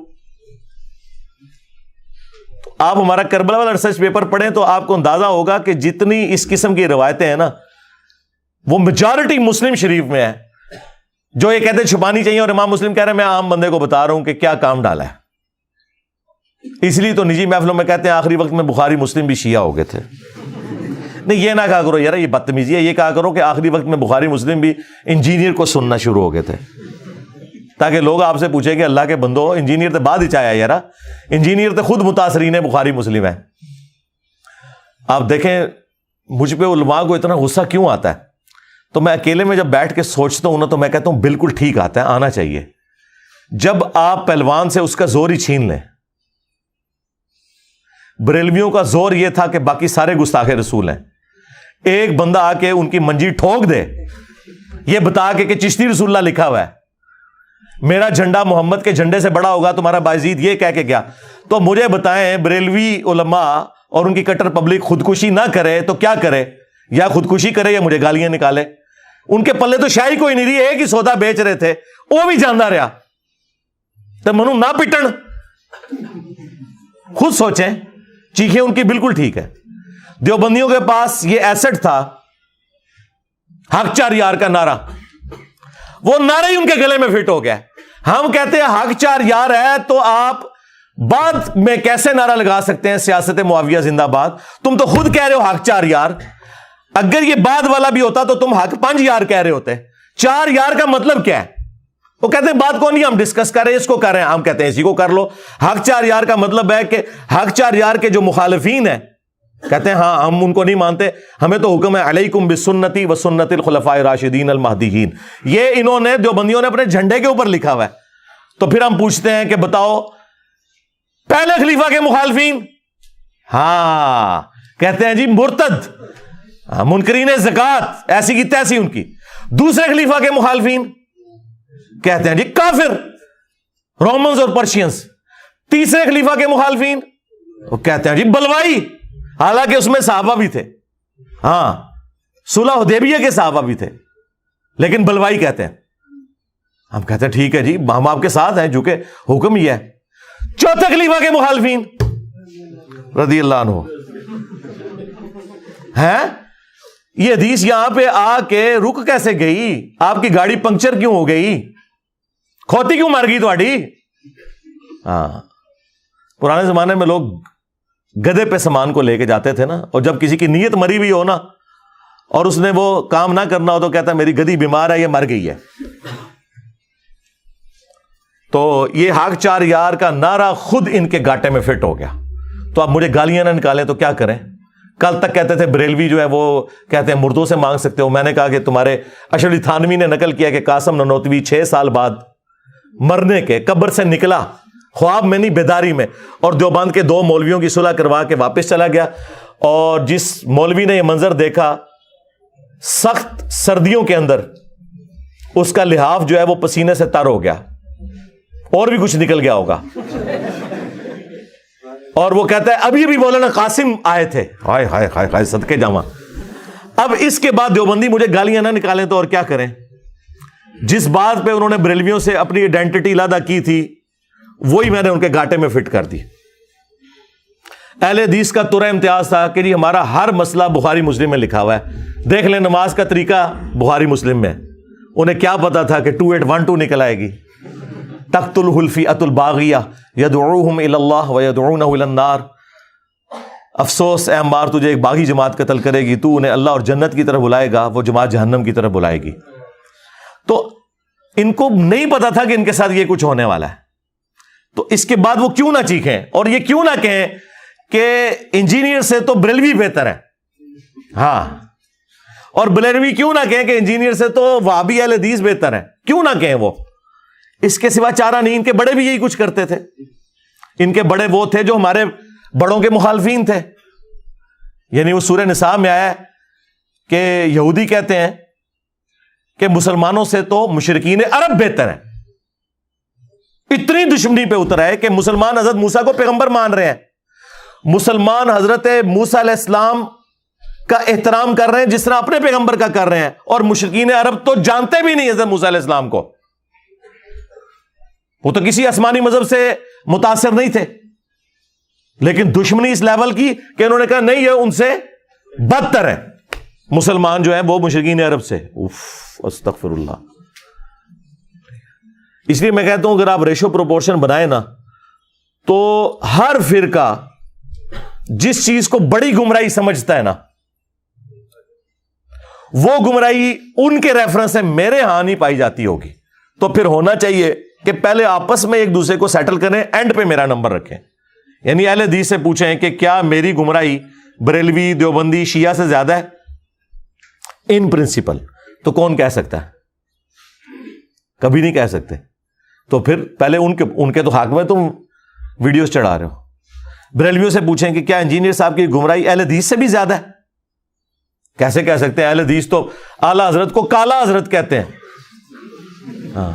Speaker 1: آپ ہمارا کربلا والا ریسرچ پیپر پڑھیں تو آپ کو اندازہ ہوگا کہ جتنی اس قسم کی روایتیں ہیں نا وہ میجارٹی مسلم شریف میں ہے. جو یہ کہتے ہیں چھپانی چاہیے، اور امام مسلم کہہ رہے ہیں میں عام بندے کو بتا رہا ہوں کہ کیا کام ڈالا ہے. اس لیے تو نجی محفلوں میں کہتے ہیں آخری وقت میں بخاری مسلم بھی شیعہ ہو گئے تھے. نہیں، یہ نہ کہا کرو یار، یہ بدتمیزی ہے. یہ کہا کرو کہ آخری وقت میں بخاری مسلم بھی انجینئر کو سننا شروع ہو گئے تھے، تاکہ لوگ آپ سے پوچھیں کہ اللہ کے بندو انجینئر تو بعد ہی چاہیا یار، انجینئر تو خود متاثرین ہے بخاری مسلم ہے. آپ دیکھیں مجھ پہ علماء کو اتنا غصہ کیوں آتا ہے، تو میں اکیلے میں جب بیٹھ کے سوچتا ہوں نا تو میں کہتا ہوں بالکل ٹھیک آتا ہے، آنا چاہیے. جب آپ پہلوان سے اس کا زور ہی چھین لیں. بریلویوں کا زور یہ تھا کہ باقی سارے گستاخ رسول ہیں، ایک بندہ آ کے ان کی منجی ٹھوک دے یہ بتا کے کہ چشتی رسول اللہ لکھا ہوا ہے، میرا جھنڈا محمد کے جھنڈے سے بڑا ہوگا، تمہارا بایزید یہ کہہ کے گیا. تو مجھے بتائیں بریلوی علماء اور ان کی کٹر پبلک خودکشی نہ کرے تو کیا کرے؟ یا خودکشی کرے یا مجھے گالیاں نکالے. ان کے پلے تو شاہی کوئی نہیں رہی، ایک ہی سودا بیچ رہے تھے، وہ بھی جاندا رہا. تو منو نہ پٹن، خود سوچیں. چیخیں ان کی بالکل ٹھیک ہے. دیوبندیوں کے پاس یہ ایسٹ تھا حق چار یار کا نعرہ، وہ نعرہ ہی ان کے گلے میں فٹ ہو گیا. ہم کہتے ہیں حق چار یار ہے تو آپ بعد میں کیسے نعرہ لگا سکتے ہیں سیاست معاویہ زندہ باد؟ تم تو خود کہہ رہے ہو حق چار یار. اگر یہ بعد والا بھی ہوتا تو تم حق 5 یار کہہ رہے ہوتے. 4 یار کا مطلب کیا ہے؟ وہ کہتے ہیں بات کو نہیں ہم ڈسکس کر رہے ہیں، اس کو کر رہے ہیں. ہم کہتے ہیں اسی کو کر لو. حق 4 یار کا مطلب ہے کہ حق 4 یار کے جو مخالفین ہیں کہتے ہیں ہاں ہم ان کو نہیں مانتے، ہمیں تو حکم ہے علیکم بسنتی و سنت الخلفاء الراشدین المہدیین. یہ انہوں نے دیوبندیوں نے اپنے جھنڈے کے اوپر لکھا ہوا ہے. تو پھر ہم پوچھتے ہیں کہ بتاؤ پہلے خلیفہ کے مخالفین، ہاں کہتے ہیں جی مرتد، منکرین زکات، ایسی کی تیسی ان کی. دوسرے خلیفہ کے مخالفین کہتے ہیں جی کافر، رومنز اور پرشینز. تیسرے خلیفہ کے مخالفین وہ کہتے ہیں جی بلوائی، حالانکہ اس میں صحابہ بھی تھے، ہاں صلح حدیبیہ کے صحابہ بھی تھے، لیکن بلوائی کہتے ہیں. ہم کہتے ہیں ٹھیک ہے جی ہم آپ کے ساتھ ہیں، جو کہ حکم ہی ہے. چوتھے خلیفہ کے مخالفین رضی اللہ عنہ ہیں. یہ حدیث یہاں پہ آ کے رک کیسے گئی؟ آپ کی گاڑی پنکچر کیوں ہو گئی؟ کھوتی کیوں مار گئی تھوڑی؟ ہاں پرانے زمانے میں لوگ گدے پہ سامان کو لے کے جاتے تھے نا، اور جب کسی کی نیت مری ہوئی ہو نا اور اس نے وہ کام نہ کرنا ہو تو کہتا ہے میری گدی بیمار ہے، یہ مر گئی ہے. تو یہ حق 4 یار کا نعرہ خود ان کے گاٹے میں فٹ ہو گیا. تو آپ مجھے گالیاں نہ نکالیں تو کیا کریں؟ کل تک کہتے تھے بریلوی جو ہے وہ کہتے ہیں مردوں سے مانگ سکتے ہو. میں نے کہا کہ تمہارے اشرف علی تھانوی نے نقل کیا کہ قاسم نانوتوی 6 سال بعد مرنے کے قبر سے نکلا، خواب میں نہیں بیداری میں، اور دیوبند کے 2 مولویوں کی صلح کروا کے واپس چلا گیا. اور جس مولوی نے یہ منظر دیکھا سخت سردیوں کے اندر اس کا لحاف جو ہے وہ پسینے سے تر ہو گیا، اور بھی کچھ نکل گیا ہوگا. اور وہ کہتا ہے ابھی ابھی مولانا قاسم آئے تھے، ہائے ہائے ہائے ہائے صدقے جاواں. اب اس کے بعد دیوبندی مجھے گالیاں نہ نکالیں تو اور کیا کریں؟ جس بات پہ انہوں نے بریلویوں سے اپنی آئیڈینٹی علیحدہ کی تھی وہی میں نے ان کے گاٹے میں فٹ کر دی. اہل حدیث کا ترا امتیاز تھا کہ جی ہمارا ہر مسئلہ بخاری مسلم میں لکھا ہوا ہے. دیکھ لیں نماز کا طریقہ بخاری مسلم میں. انہیں کیا پتا تھا کہ 2812 نکل آئے گی. تقتلہ الفئۃ الباغیہ یدعوہم الی اللہ ویدعونہ الی النار. افسوس اے عمار تجھے ایک باغی جماعت قتل کرے گی، تو انہیں اللہ اور جنت کی طرف بلائے گا، وہ جماعت جہنم کی طرف بلائے گی. تو ان کو نہیں پتا تھا کہ ان کے ساتھ یہ کچھ ہونے والا ہے. تو اس کے بعد وہ کیوں نہ چیخیں اور یہ کیوں نہ کہیں کہ انجینئر سے تو بریلوی بہتر ہے. ہاں، اور بریلوی کیوں نہ کہیں کہ انجینئر سے تو وہابی اہل حدیث بہتر ہے. کیوں نہ کہیں؟ وہ اس کے سوا چارہ نہیں. ان کے بڑے بھی یہی کچھ کرتے تھے. ان کے بڑے وہ تھے جو ہمارے بڑوں کے مخالفین تھے. یعنی وہ سورہ نساء میں آیا کہ یہودی کہتے ہیں کہ مسلمانوں سے تو مشرکین عرب بہتر ہیں. اتنی دشمنی پہ اتر ہے کہ مسلمان حضرت موسیٰ کو پیغمبر مان رہے ہیں. مسلمان حضرت موسیٰ علیہ السلام کا احترام کر رہے ہیں جس طرح اپنے پیغمبر کا کر رہے ہیں, اور مشرکین عرب تو جانتے بھی نہیں حضرت موسیٰ علیہ السلام کو, وہ تو کسی آسمانی مذہب سے متاثر نہیں تھے, لیکن دشمنی اس لیول کی کہ انہوں نے کہا نہیں یہ ان سے بدتر ہے مسلمان جو ہیں وہ مشرکین عرب سے. استغفر اللہ. اس لیے میں کہتا ہوں اگر آپ ریشو پروپورشن بنائیں نا تو ہر فرقہ جس چیز کو بڑی گمراہی سمجھتا ہے نا وہ گمراہی ان کے ریفرنس سے میرے ہاں نہیں پائی جاتی ہوگی. تو پھر ہونا چاہیے کہ پہلے آپس میں ایک دوسرے کو سیٹل کریں, اینڈ پہ میرا نمبر رکھیں. یعنی اہل حدیث سے پوچھیں کہ کیا میری گمراہی بریلوی دیوبندی شیعہ سے زیادہ ہے ان پرنسپل؟ تو کون کہہ سکتا ہے؟ کبھی نہیں کہہ سکتے. تو پھر پہلے ان کے تو حق میں تم ویڈیوز چڑھا رہے ہو. بریلویوں سے پوچھیں کہ کیا انجینئر صاحب کی گمراہی اہل حدیث سے بھی زیادہ ہے؟ کیسے کہہ سکتے ہیں؟ اہل حدیث تو اعلیٰ حضرت کو کالا حضرت کہتے ہیں. ہاں,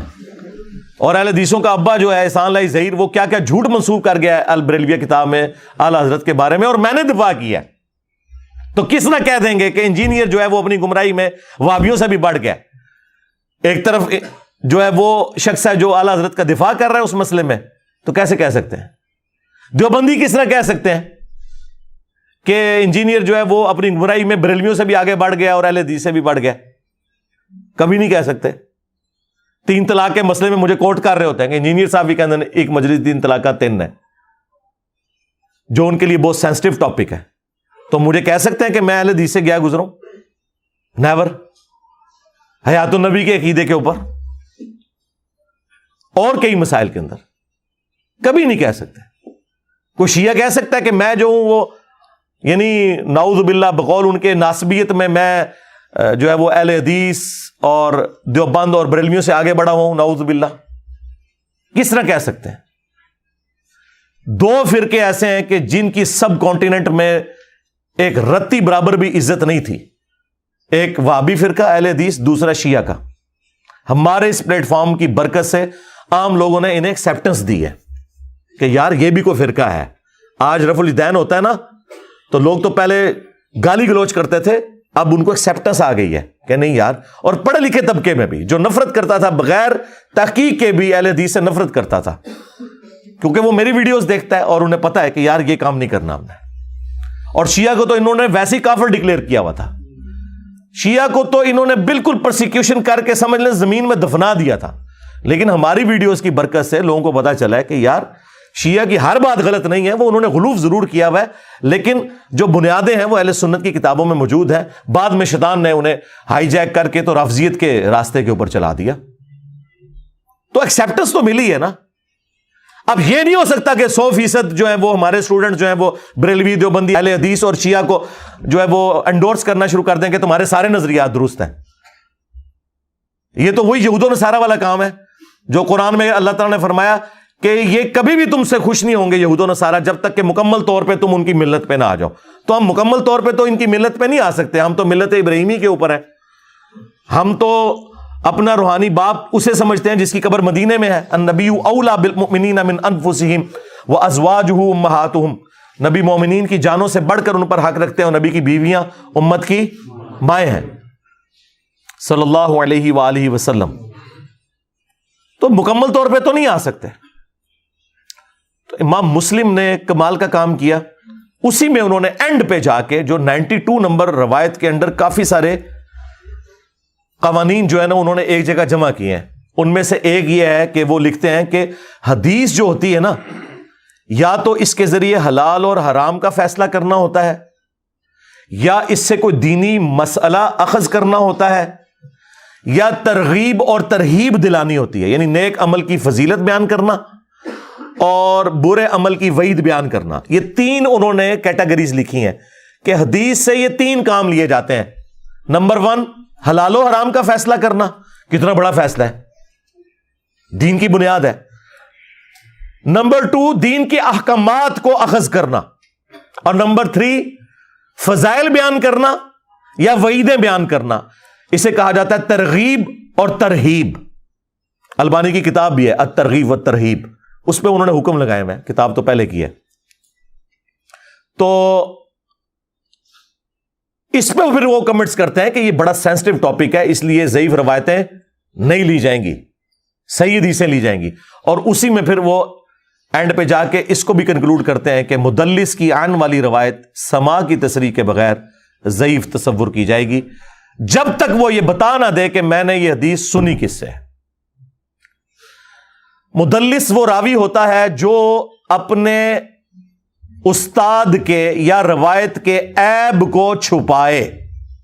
Speaker 1: اور اہل حدیثوں کا ابا جو ہے احسان اللہ ظہیر وہ کیا کیا جھوٹ منسوب کر گیا ہے البریلویہ کتاب میں اعلیٰ حضرت کے بارے میں, اور میں نے دفاع کیا. تو کس نہ کہہ دیں گے کہ انجینئر جو ہے وہ اپنی گمراہی میں وہابیوں سے بھی بڑھ گیا. ایک طرف جو ہے وہ شخص ہے جو اعلیٰ حضرت کا دفاع کر رہا ہے اس مسئلے میں, تو کیسے کہہ سکتے ہیں؟ دیوبندی کس طرح کہہ سکتے ہیں کہ انجینئر جو ہے وہ اپنی گمراہی میں بریلویوں سے بھی آگے بڑھ گیا اور اہل حدیث سے بھی بڑھ گیا؟ کبھی نہیں کہہ سکتے. 3 طلاق کے مسئلے میں مجھے کوٹ کر رہے ہوتے ہیں کہ انجینئر صاحب بھی کہتے ہیں ایک مجلس 3 طلاق کا 3 ہے, جو ان کے لیے بہت سینسٹیو ٹاپک ہے. تو مجھے کہہ سکتے ہیں کہ میں اہل حدیث سے گیا گزروں؟ نیور. حیات النبی کے عقیدے کے اوپر اور کئی مسائل کے اندر کبھی نہیں کہہ سکتے. کوئی شیعہ کہہ سکتا ہے کہ میں جو ہوں وہ یعنی نعوذ باللہ بقول ان کے ناسبیت میں جو ہے وہ اہل حدیث اور دیوبند اور بریلویوں سے آگے بڑھا ہوں؟ نعوذ باللہ. کس طرح کہہ سکتے ہیں؟ 2 فرقے ایسے ہیں کہ جن کی سب کانٹیننٹ میں ایک رتی برابر بھی عزت نہیں تھی. ایک وہابی فرقہ اہل حدیث, دوسرا شیعہ کا. ہمارے اس پلیٹ فارم کی برکت سے عام لوگوں نے انہیں ایکسیپٹنس دی ہے کہ یار یہ بھی کوئی فرقہ ہے. آج رفع الیدین ہوتا ہے نا تو لوگ تو پہلے گالی گلوچ کرتے تھے, اب ان کو ایکسیپٹنس آ گئی ہے کہ نہیں یار. اور پڑھے لکھے طبقے میں بھی جو نفرت کرتا تھا بغیر تحقیق کے بھی اہل حدیث سے نفرت کرتا تھا, کیونکہ وہ میری ویڈیوز دیکھتا ہے اور انہیں پتا ہے کہ یار یہ کام نہیں کرنا ہم نے. اور شیعہ کو تو انہوں نے ویسے ہی کافر ڈکلیئر کیا ہوا تھا. شیعہ کو تو انہوں نے بالکل پرسیکیوشن کر کے سمجھ لیں زمین میں دفنا دیا تھا. لیکن ہماری ویڈیوز کی برکت سے لوگوں کو پتا چلا ہے کہ یار شیعہ کی ہر بات غلط نہیں ہے, وہ انہوں نے غلوف ضرور کیا ہوا ہے لیکن جو بنیادیں ہیں وہ اہل سنت کی کتابوں میں موجود ہیں. بعد میں شیطان نے انہیں ہائی جیک کر کے تو رافضیت کے راستے کے اوپر چلا دیا. تو ایکسیپٹنس تو ملی ہے نا. اب یہ نہیں ہو سکتا کہ 100% جو ہے وہ ہمارے اسٹوڈنٹ جو ہیں وہ بریلوی دیوبندی اہل حدیث اور شیعہ کو جو ہے وہ انڈورس کرنا شروع کر دیں کہ تمہارے سارے نظریات درست ہیں. یہ تو وہی یہود و نصارہ والا کام ہے جو قرآن میں اللہ تعالیٰ نے فرمایا کہ یہ کبھی بھی تم سے خوش نہیں ہوں گے یہود و نصارہ جب تک کہ مکمل طور پہ تم ان کی ملت پہ نہ آ جاؤ. تو ہم مکمل طور پہ تو ان کی ملت پہ نہیں آ سکتے, ہم تو ملت ابراہیمی کے اوپر ہیں. ہم تو اپنا روحانی باپ اسے سمجھتے ہیں جس کی قبر مدینے میں ہے. النبی اولیٰ بالمؤمنین من انفسہم وازواجہ امہاتہم. نبی مومنین کی جانوں سے بڑھ کر ان پر حق رکھتے ہیں اور نبی کی بیویاں امت کی مائیں ہیں صلی اللہ علیہ وآلہ وسلم. تو مکمل طور پہ تو نہیں آ سکتے. تو امام مسلم نے کمال کا کام کیا, اسی میں انہوں نے اینڈ پہ جا کے جو 92 نمبر روایت کے اندر کافی سارے قوانین جو ہے نا انہوں نے ایک جگہ جمع کیے ہیں. ان میں سے ایک یہ ہے کہ وہ لکھتے ہیں کہ حدیث جو ہوتی ہے نا یا تو اس کے ذریعے حلال اور حرام کا فیصلہ کرنا ہوتا ہے یا اس سے کوئی دینی مسئلہ اخذ کرنا ہوتا ہے یا ترغیب اور ترہیب دلانی ہوتی ہے, یعنی نیک عمل کی فضیلت بیان کرنا اور برے عمل کی وعید بیان کرنا. یہ 3 انہوں نے کیٹیگریز لکھی ہیں کہ حدیث سے یہ 3 کام لیے جاتے ہیں. نمبر 1 حلال و حرام کا فیصلہ کرنا. کتنا بڑا فیصلہ ہے, دین کی بنیاد ہے. نمبر 2 دین کے احکامات کو اخذ کرنا. اور نمبر 3 فضائل بیان کرنا یا وعیدیں بیان کرنا. اسے کہا جاتا ہے ترغیب اور ترہیب. البانی کی کتاب بھی ہے الترغیب والترہیب, اس پہ انہوں نے حکم لگائے ہوئے ہیں, کتاب تو پہلے کی ہے. تو اس پہ پھر وہ کمنٹس کرتے ہیں کہ یہ بڑا سینسٹیو ٹاپک ہے، اس لیے ضعیف روایتیں نہیں لی جائیں گی، صحیح حدیثیں لی جائیں گی، اور اسی میں پھر وہ اینڈ پہ جا کے اس کو بھی کنکلوڈ کرتے ہیں کہ مدلس کی عن والی روایت سماع کی تصریح کے بغیر ضعیف تصور کی جائے گی، جب تک وہ یہ بتا نہ دے کہ میں نے یہ حدیث سنی کس سے۔ مدلس وہ راوی ہوتا ہے جو اپنے استاد کے یا روایت کے عیب کو چھپائے،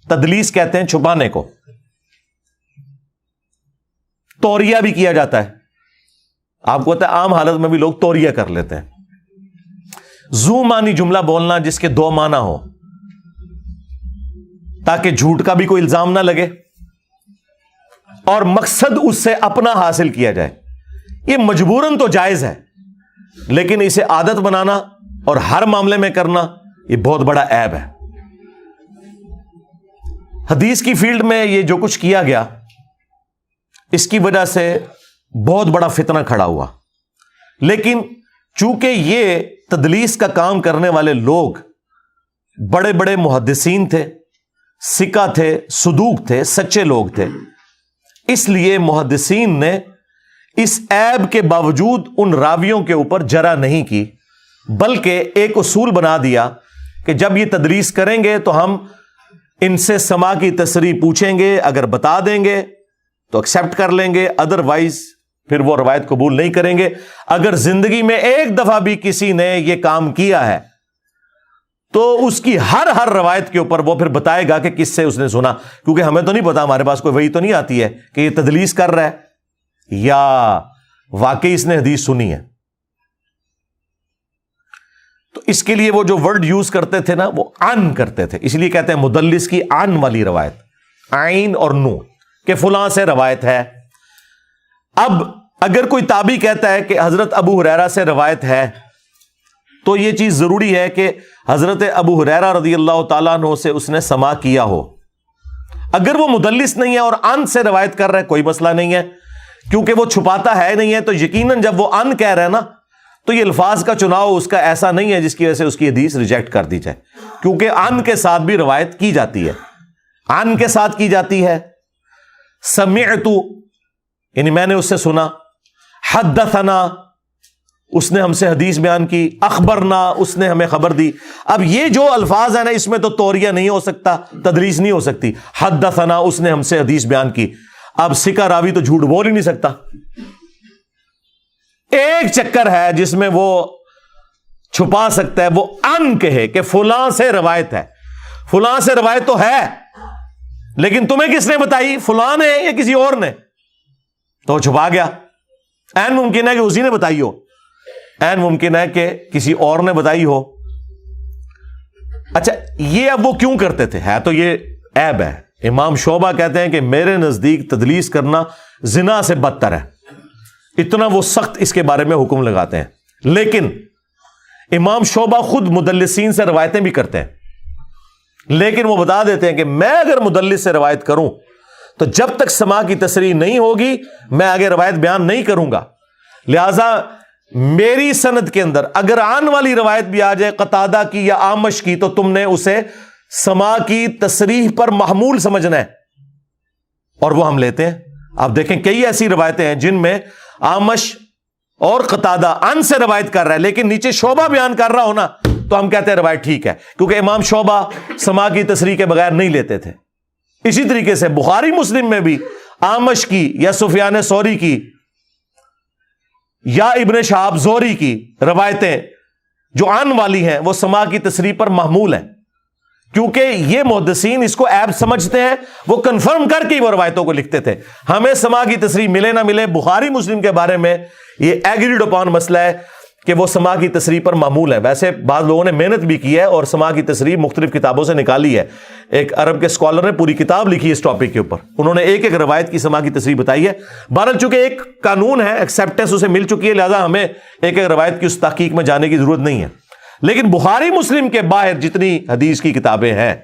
Speaker 1: تدلیس کہتے ہیں چھپانے کو۔ توریہ بھی کیا جاتا ہے، آپ کو پتا ہے عام حالت میں بھی لوگ توریہ کر لیتے ہیں، ذو معنی جملہ بولنا جس کے دو معنی ہو، تاکہ جھوٹ کا بھی کوئی الزام نہ لگے اور مقصد اس سے اپنا حاصل کیا جائے۔ یہ مجبوراً تو جائز ہے، لیکن اسے عادت بنانا اور ہر معاملے میں کرنا یہ بہت بڑا عیب ہے۔ حدیث کی فیلڈ میں یہ جو کچھ کیا گیا، اس کی وجہ سے بہت بڑا فتنہ کھڑا ہوا، لیکن چونکہ یہ تدلیس کا کام کرنے والے لوگ بڑے بڑے محدثین تھے، ثقہ تھے، صدوق تھے، سچے لوگ تھے، اس لیے محدثین نے اس عیب کے باوجود ان راویوں کے اوپر جرح نہیں کی، بلکہ ایک اصول بنا دیا کہ جب یہ تدلیس کریں گے تو ہم ان سے سماع کی تصریح پوچھیں گے، اگر بتا دیں گے تو ایکسپٹ کر لیں گے، ادروائز پھر وہ روایت قبول نہیں کریں گے۔ اگر زندگی میں ایک دفعہ بھی کسی نے یہ کام کیا ہے تو اس کی ہر روایت کے اوپر وہ پھر بتائے گا کہ کس سے اس نے سنا، کیونکہ ہمیں تو نہیں پتا، ہمارے پاس کوئی وحی تو نہیں آتی ہے کہ یہ تدلیس کر رہا ہے یا واقعی اس نے حدیث سنی ہے۔ تو اس کے لیے وہ جو ورڈ یوز کرتے تھے نا، وہ عن کرتے تھے، اس لیے کہتے ہیں مدلس کی عن والی روایت، عین اور نون، کہ فلاں سے روایت ہے۔ اب اگر کوئی تابعی کہتا ہے کہ حضرت ابو ہریرہ سے روایت ہے، تو یہ چیز ضروری ہے کہ حضرت ابو ہریرہ رضی اللہ تعالیٰ عنہ سے اس نے سماع کیا ہو۔ اگر وہ مدلس نہیں ہے اور عن سے روایت کر رہا ہے، کوئی مسئلہ نہیں ہے، کیونکہ وہ چھپاتا ہے نہیں ہے، تو یقیناً جب وہ عن کہہ رہا ہے نا، تو یہ الفاظ کا چناؤ اس کا ایسا نہیں ہے جس کی وجہ سے اس کی حدیث ریجیکٹ کر دی جائے، کیونکہ عن کے ساتھ بھی روایت کی جاتی ہے، عن کے ساتھ کی جاتی ہے، سمعت یعنی میں نے اس سے سنا، حدثنا اس نے ہم سے حدیث بیان کی، اخبرنا اس نے ہمیں خبر دی۔ اب یہ جو الفاظ ہیں نا، اس میں تو توریہ نہیں ہو سکتا، تدلیس نہیں ہو سکتی۔ حدثنا اس نے ہم سے حدیث بیان کی، اب ثقہ راوی تو جھوٹ بول ہی نہیں سکتا۔ ایک چکر ہے جس میں وہ چھپا سکتا ہے، وہ ان کہے کہ فلاں سے روایت ہے، فلاں سے روایت تو ہے، لیکن تمہیں کس نے بتائی، فلاں نے یا کسی اور نے، تو چھپا گیا۔ این ممکن ہے کہ اسی نے بتائی ہو، این ممکن ہے کہ کسی اور نے بتائی ہو۔ اچھا یہ اب وہ کیوں کرتے تھے؟ ہے تو یہ عیب ہے۔ امام شعبہ کہتے ہیں کہ میرے نزدیک تدلیس کرنا زنا سے بدتر ہے، اتنا وہ سخت اس کے بارے میں حکم لگاتے ہیں۔ لیکن امام شعبہ خود مدلسین سے روایتیں بھی کرتے ہیں، لیکن وہ بتا دیتے ہیں کہ میں اگر مدلس سے روایت کروں تو جب تک سماع کی تصریح نہیں ہوگی میں آگے روایت بیان نہیں کروں گا، لہذا میری سند کے اندر اگر عن والی روایت بھی آ جائے قتادہ کی یا اعمش کی، تو تم نے اسے سماع کی تصریح پر محمول سمجھنا ہے، اور وہ ہم لیتے ہیں۔ آپ دیکھیں کئی ایسی روایتیں ہیں جن میں اعمش اور قتادہ عن سے روایت کر رہا ہے، لیکن نیچے شعبہ بیان کر رہا ہونا تو ہم کہتے ہیں روایت ٹھیک ہے، کیونکہ امام شعبہ سماع کی تصریح کے بغیر نہیں لیتے تھے۔ اسی طریقے سے بخاری مسلم میں بھی اعمش کی یا سفیان ثوری کی یا ابن شہاب زہری کی روایتیں جو عن والی ہیں وہ سماع کی تصریح پر محمول ہیں، کیونکہ یہ محدثین اس کو عیب سمجھتے ہیں، وہ کنفرم کر کے وہ روایتوں کو لکھتے تھے۔ ہمیں سماع کی تصریح ملے نہ ملے، بخاری مسلم کے بارے میں یہ ایگریڈ اپان مسئلہ ہے کہ وہ سماع کی تصریح پر معمول ہے۔ ویسے بعض لوگوں نے محنت بھی کی ہے اور سماع کی تصریح مختلف کتابوں سے نکالی ہے، ایک عرب کے سکالر نے پوری کتاب لکھی ہے اس ٹاپک کے اوپر، انہوں نے ایک ایک روایت کی سماع کی تصریح بتائی ہے۔ بہرحال چونکہ ایک قانون ہے، ایکسیپٹنس اسے مل چکی ہے، لہذا ہمیں ایک ایک روایت کی اس تحقیق میں جانے کی ضرورت نہیں ہے۔ لیکن بخاری مسلم کے باہر جتنی حدیث کی کتابیں ہیں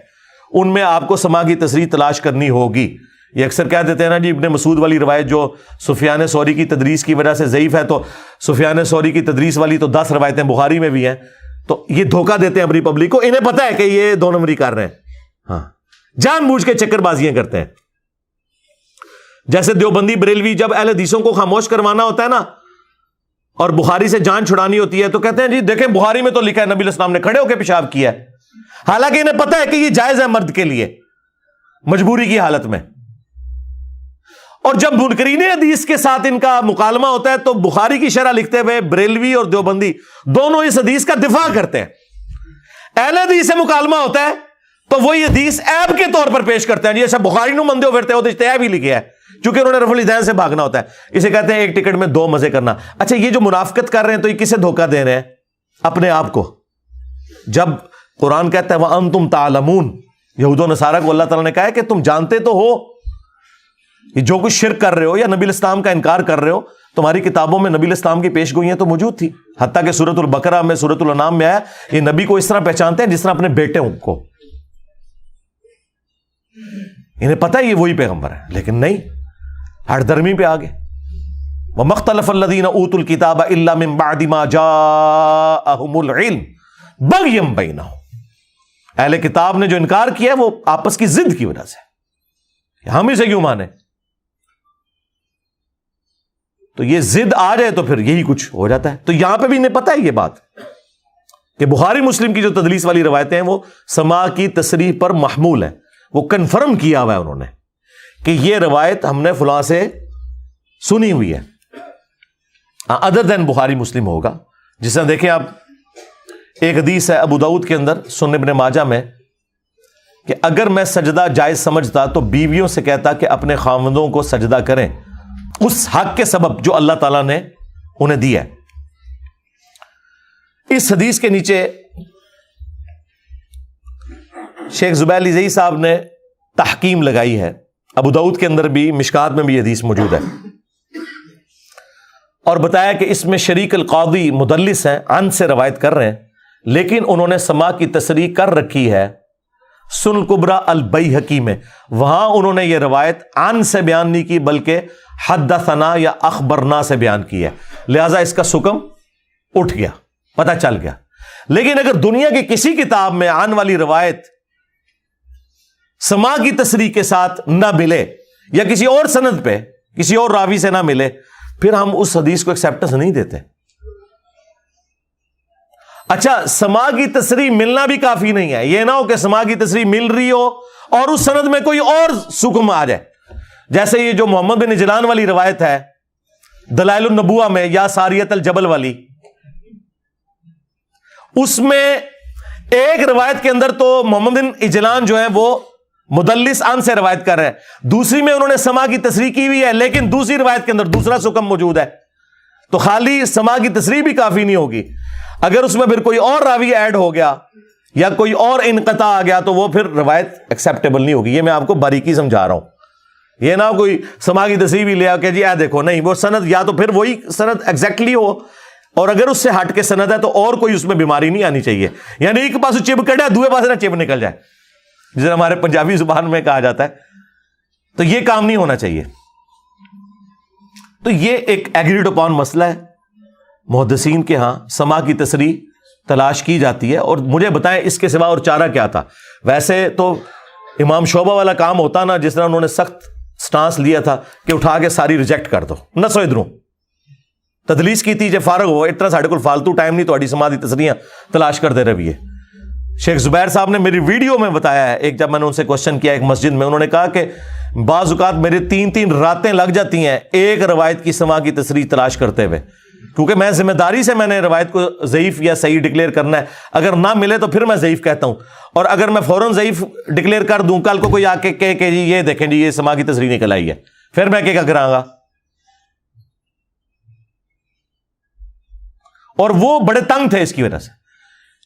Speaker 1: ان میں آپ کو سماع کی تصریح تلاش کرنی ہوگی۔ یہ اکثر کہہ دیتے ہیں نا جی ابن مسعود والی روایت جو سفیان ثوری کی تدریس کی وجہ سے ضعیف ہے، تو سفیان ثوری کی تدریس والی تو 10 روایتیں بخاری میں بھی ہیں، تو یہ دھوکہ دیتے ہیں اپنی پبلک کو، انہیں پتہ ہے کہ یہ 2 نمبری کر رہے ہیں۔ ہاں جان بوجھ کے چکر بازیاں کرتے ہیں. جیسے دیوبندی بریلوی جب اہل حدیثوں کو خاموش کروانا ہوتا ہے نا اور بخاری سے جان چھڑانی ہوتی ہے تو کہتے ہیں جی دیکھیں بخاری میں تو لکھا ہے نبی علیہ السلام نے کھڑے ہو کے پیشاب کیا ہے. حالانکہ انہیں پتا ہے کہ یہ جائز ہے مرد کے لیے مجبوری کی حالت میں. اور جب منکرین حدیث کے ساتھ ان کا مکالمہ ہوتا ہے تو بخاری کی شرح لکھتے ہوئے بریلوی اور دیوبندی دونوں اس حدیث کا دفاع کرتے ہیں. اہل حدیث سے مکالمہ ہوتا ہے تو وہی حدیث عیب کے طور پر پیش کرتے ہیں. جیسے بخاری نو مندے پھرتے ہو تو عیب ہی لکھے ہے چونکہ انہوں نے رفع الذہن سے بھاگنا ہوتا ہے. اسے کہتے ہیں ایک ٹکٹ میں دو مزے کرنا. اچھا یہ جو منافقت کر رہے ہیں تو یہ کسے دھوکہ دے رہے ہیں؟ اپنے آپ کو. جب قرآن کہتا ہے وَأَنْتُمْ تَعْلَمُونَ، یہود و نصارہ کو اللہ تعالیٰ نے کہا ہے کہ تم جانتے تو ہو یہ جو کچھ شرک کر رہے ہو یا نبی الاسلام کا انکار کر رہے ہو تمہاری کتابوں میں نبی الاسلام کی پیش گوئیاں تو موجود تھی. حتیٰ کہ سورۃ البقرہ میں سورۃ الانعام میں آیا یہ نبی کو اس طرح پہچانتے ہیں جس طرح اپنے بیٹے کو. انہیں پتہ ہے یہ وہی پیغمبر ہے لیکن نہیں، ہٹ درمی پہ آگے. وَمَا اخْتَلَفَ الَّذِينَ أُوتُوا الْكِتَابَ إِلَّا مِن بَعْدِ مَا جَاءَهُمُ الْعِلْمُ بَغْيًا بَيْنَهُمْ. اہل کتاب نے جو انکار کیا ہے وہ آپس کی ضد کی وجہ سے. ہم اسے کیوں مانے؟ تو یہ ضد آ جائے تو پھر یہی کچھ ہو جاتا ہے. تو یہاں پہ بھی انہیں پتہ ہے یہ بات کہ بخاری مسلم کی جو تدلیس والی روایتیں ہیں وہ سماع کی تصریح پر محمول ہے. وہ کنفرم کیا ہوا ہے انہوں نے کہ یہ روایت ہم نے فلاں سے سنی ہوئی ہے. ادر دین بخاری مسلم ہوگا. جس طرح دیکھیں آپ ایک حدیث ہے ابو داؤد کے اندر، سنن ابن ماجہ میں، کہ اگر میں سجدہ جائز سمجھتا تو بیویوں سے کہتا کہ اپنے خاوندوں کو سجدہ کریں اس حق کے سبب جو اللہ تعالیٰ نے انہیں دیا ہے. اس حدیث کے نیچے شیخ زبیر علی زئی صاحب نے تحکیم لگائی ہے. ابو داؤد کے اندر بھی مشکات میں بھی حدیث موجود ہے اور بتایا کہ اس میں شریک القاضی مدلس ہیں، عن سے روایت کر رہے ہیں لیکن انہوں نے سماع کی تصریح کر رکھی ہے سنن الکبریٰ البیہقی میں. وہاں انہوں نے یہ روایت عن سے بیان نہیں کی بلکہ حدثنا یا اخبرنا سے بیان کی ہے. لہذا اس کا حکم اٹھ گیا، پتہ چل گیا. لیکن اگر دنیا کی کسی کتاب میں عن والی روایت سماع کی تصریح کے ساتھ نہ ملے یا کسی اور سند پہ کسی اور راوی سے نہ ملے پھر ہم اس حدیث کو ایکسیپٹنس نہیں دیتے. اچھا سماع کی تصریح ملنا بھی کافی نہیں ہے. یہ نہ ہو کہ سماع کی تصریح مل رہی ہو اور اس سند میں کوئی اور حکم آ جائے. جیسے یہ جو محمد بن اجلان والی روایت ہے دلائل النبوہ میں یا ساریت الجبل والی، اس میں ایک روایت کے اندر تو محمد بن اجلان جو ہے وہ مدلس عن سے روایت کر رہے ہیں، دوسری میں انہوں نے سماع کی تصریح کی ہوئی ہے لیکن دوسری روایت کے اندر دوسرا حکم موجود ہے. تو خالی سماع کی تصریح بھی کافی نہیں ہوگی. اگر اس میں پھر کوئی اور راوی ایڈ ہو گیا یا کوئی اور انقطاع آ گیا تو وہ پھر روایت ایکسیپٹیبل نہیں ہوگی. یہ میں آپ کو باریکی سمجھا رہا ہوں. یہ نہ کوئی سماع کی تصریح بھی لیا کہ جی اے دیکھو، نہیں، وہ سند یا تو پھر وہی سند ایگزیکٹلی ہو اور اگر اس سے ہٹ کے سند ہے تو اور کوئی اس میں بیماری نہیں آنی چاہیے. یعنی ایک پاس چب کٹے دوسرے پاس نہ چب نکل جائے جسے ہمارے پنجابی زبان میں کہا جاتا ہے. تو یہ کام نہیں ہونا چاہیے. تو یہ ایک ایگریڈ اپون مسئلہ ہے. محدثین کے ہاں سماع کی تصریح تلاش کی جاتی ہے. اور مجھے بتائیں اس کے سوا اور چارہ کیا تھا؟ ویسے تو امام شعبہ والا کام ہوتا نا، جس طرح انہوں نے سخت سٹانس لیا تھا کہ اٹھا کے ساری ریجیکٹ کر دو، نہ سو ادھروں تدلیس کی تھی جے فارغ ہو اتنا ساڑھے کو فالتو ٹائم نہیں تو سماع کی تصریحاں تلاش کرتے رہیے. شیخ زبیر صاحب نے میری ویڈیو میں بتایا ہے، ایک جب میں نے ان سے کوشچن کیا ایک مسجد میں، انہوں نے کہا کہ بعض اوقات میرے 3 راتیں لگ جاتی ہیں ایک روایت کی سماع کی تصریح تلاش کرتے ہوئے، کیونکہ میں ذمہ داری سے میں نے روایت کو ضعیف یا صحیح ڈکلیئر کرنا ہے. اگر نہ ملے تو پھر میں ضعیف کہتا ہوں، اور اگر میں فوراً ضعیف ڈکلیئر کر دوں کل کو کوئی آ کے کہے کہ جی یہ دیکھیں جی یہ سماع کی تصریح نکل آئی ہے، پھر میں کیا کراں گا؟ اور وہ بڑے تنگ تھے اس کی وجہ سے.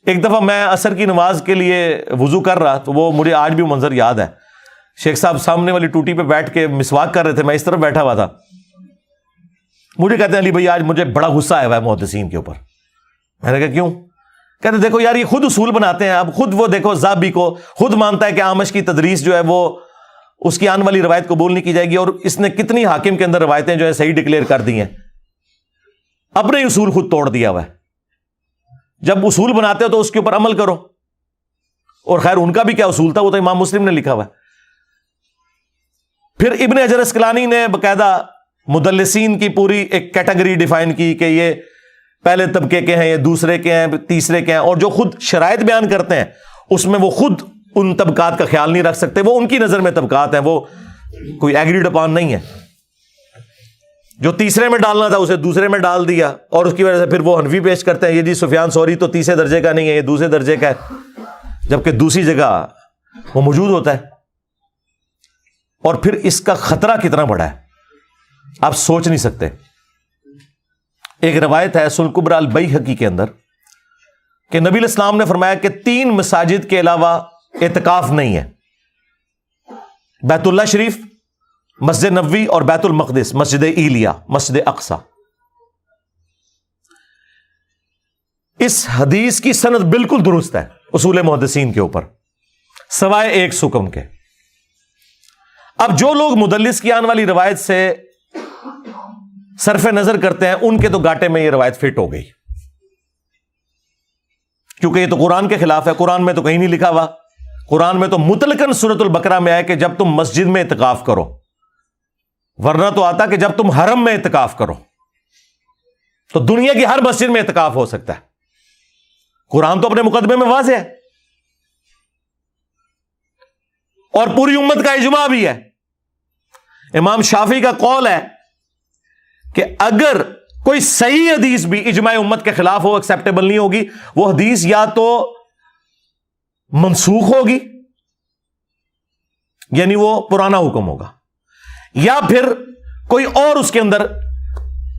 Speaker 1: ایک دفعہ میں عصر کی نماز کے لیے وضو کر رہا تو وہ مجھے آج بھی منظر یاد ہے. شیخ صاحب سامنے والی ٹوٹی پہ بیٹھ کے مسواک کر رہے تھے، میں اس طرف بیٹھا ہوا تھا. مجھے کہتے ہیں علی بھائی آج مجھے بڑا غصہ آیا ہوا ہے محدثین کے اوپر. میں نے کہا کیوں؟ کہتے دیکھو یار یہ خود اصول بناتے ہیں، اب خود وہ دیکھو زابی کو خود مانتا ہے کہ آمش کی تدریس جو ہے وہ اس کی آن والی روایت قبول نہیں کی جائے گی، اور اس نے کتنی حاکم کے اندر روایتیں جو ہے صحیح ڈکلیئر کر دی ہیں، اپنے اصول خود توڑ دیا ہوا ہے. جب اصول بناتے ہو تو اس کے اوپر عمل کرو. اور خیر ان کا بھی کیا اصول تھا، وہ تو امام مسلم نے لکھا ہوا ہے. پھر ابن حجر اسقلانی نے باقاعدہ مدلسین کی پوری ایک کیٹیگری ڈیفائن کی کہ یہ پہلے طبقے کے ہیں، یہ دوسرے کے ہیں، تیسرے کے ہیں، اور جو خود شرائط بیان کرتے ہیں اس میں وہ خود ان طبقات کا خیال نہیں رکھ سکتے، وہ ان کی نظر میں طبقات ہیں، وہ کوئی ایگریڈ اپان نہیں ہے۔ جو تیسرے میں ڈالنا تھا اسے دوسرے میں ڈال دیا، اور اس کی وجہ سے پھر وہ حنفی پیش کرتے ہیں، یہ جی سفیان ثوری تو تیسرے درجے کا نہیں ہے، یہ دوسرے درجے کا ہے، جبکہ دوسری جگہ وہ موجود ہوتا ہے۔ اور پھر اس کا خطرہ کتنا بڑا ہے آپ سوچ نہیں سکتے۔ ایک روایت ہے سنن کبری البیہقی کے اندر کہ نبی علیہ السلام نے فرمایا کہ 3 مساجد کے علاوہ اعتکاف نہیں ہے، بیت اللہ شریف، مسجد نبوی اور بیت المقدس، مسجد ایلیا، مسجد اقصی۔ اس حدیث کی سند بالکل درست ہے اصول محدثین کے اوپر، سوائے ایک سکم کے۔ اب جو لوگ مدلس کی آنے والی روایت سے صرف نظر کرتے ہیں ان کے تو گاٹے میں یہ روایت فٹ ہو گئی، کیونکہ یہ تو قرآن کے خلاف ہے۔ قرآن میں تو کہیں نہیں لکھا ہوا، قرآن میں تو مطلقاً سورۃ البقرہ میں آیا کہ جب تم مسجد میں اعتکاف کرو، ورنہ تو آتا کہ جب تم حرم میں اعتکاف کرو۔ تو دنیا کی ہر مسجد میں اعتکاف ہو سکتا ہے، قرآن تو اپنے مقدمے میں واضح ہے، اور پوری امت کا اجماع بھی ہے۔ امام شافعی کا قول ہے کہ اگر کوئی صحیح حدیث بھی اجماع امت کے خلاف ہو، ایکسیپٹیبل نہیں ہوگی، وہ حدیث یا تو منسوخ ہوگی، یعنی وہ پرانا حکم ہوگا، یا پھر کوئی اور اس کے اندر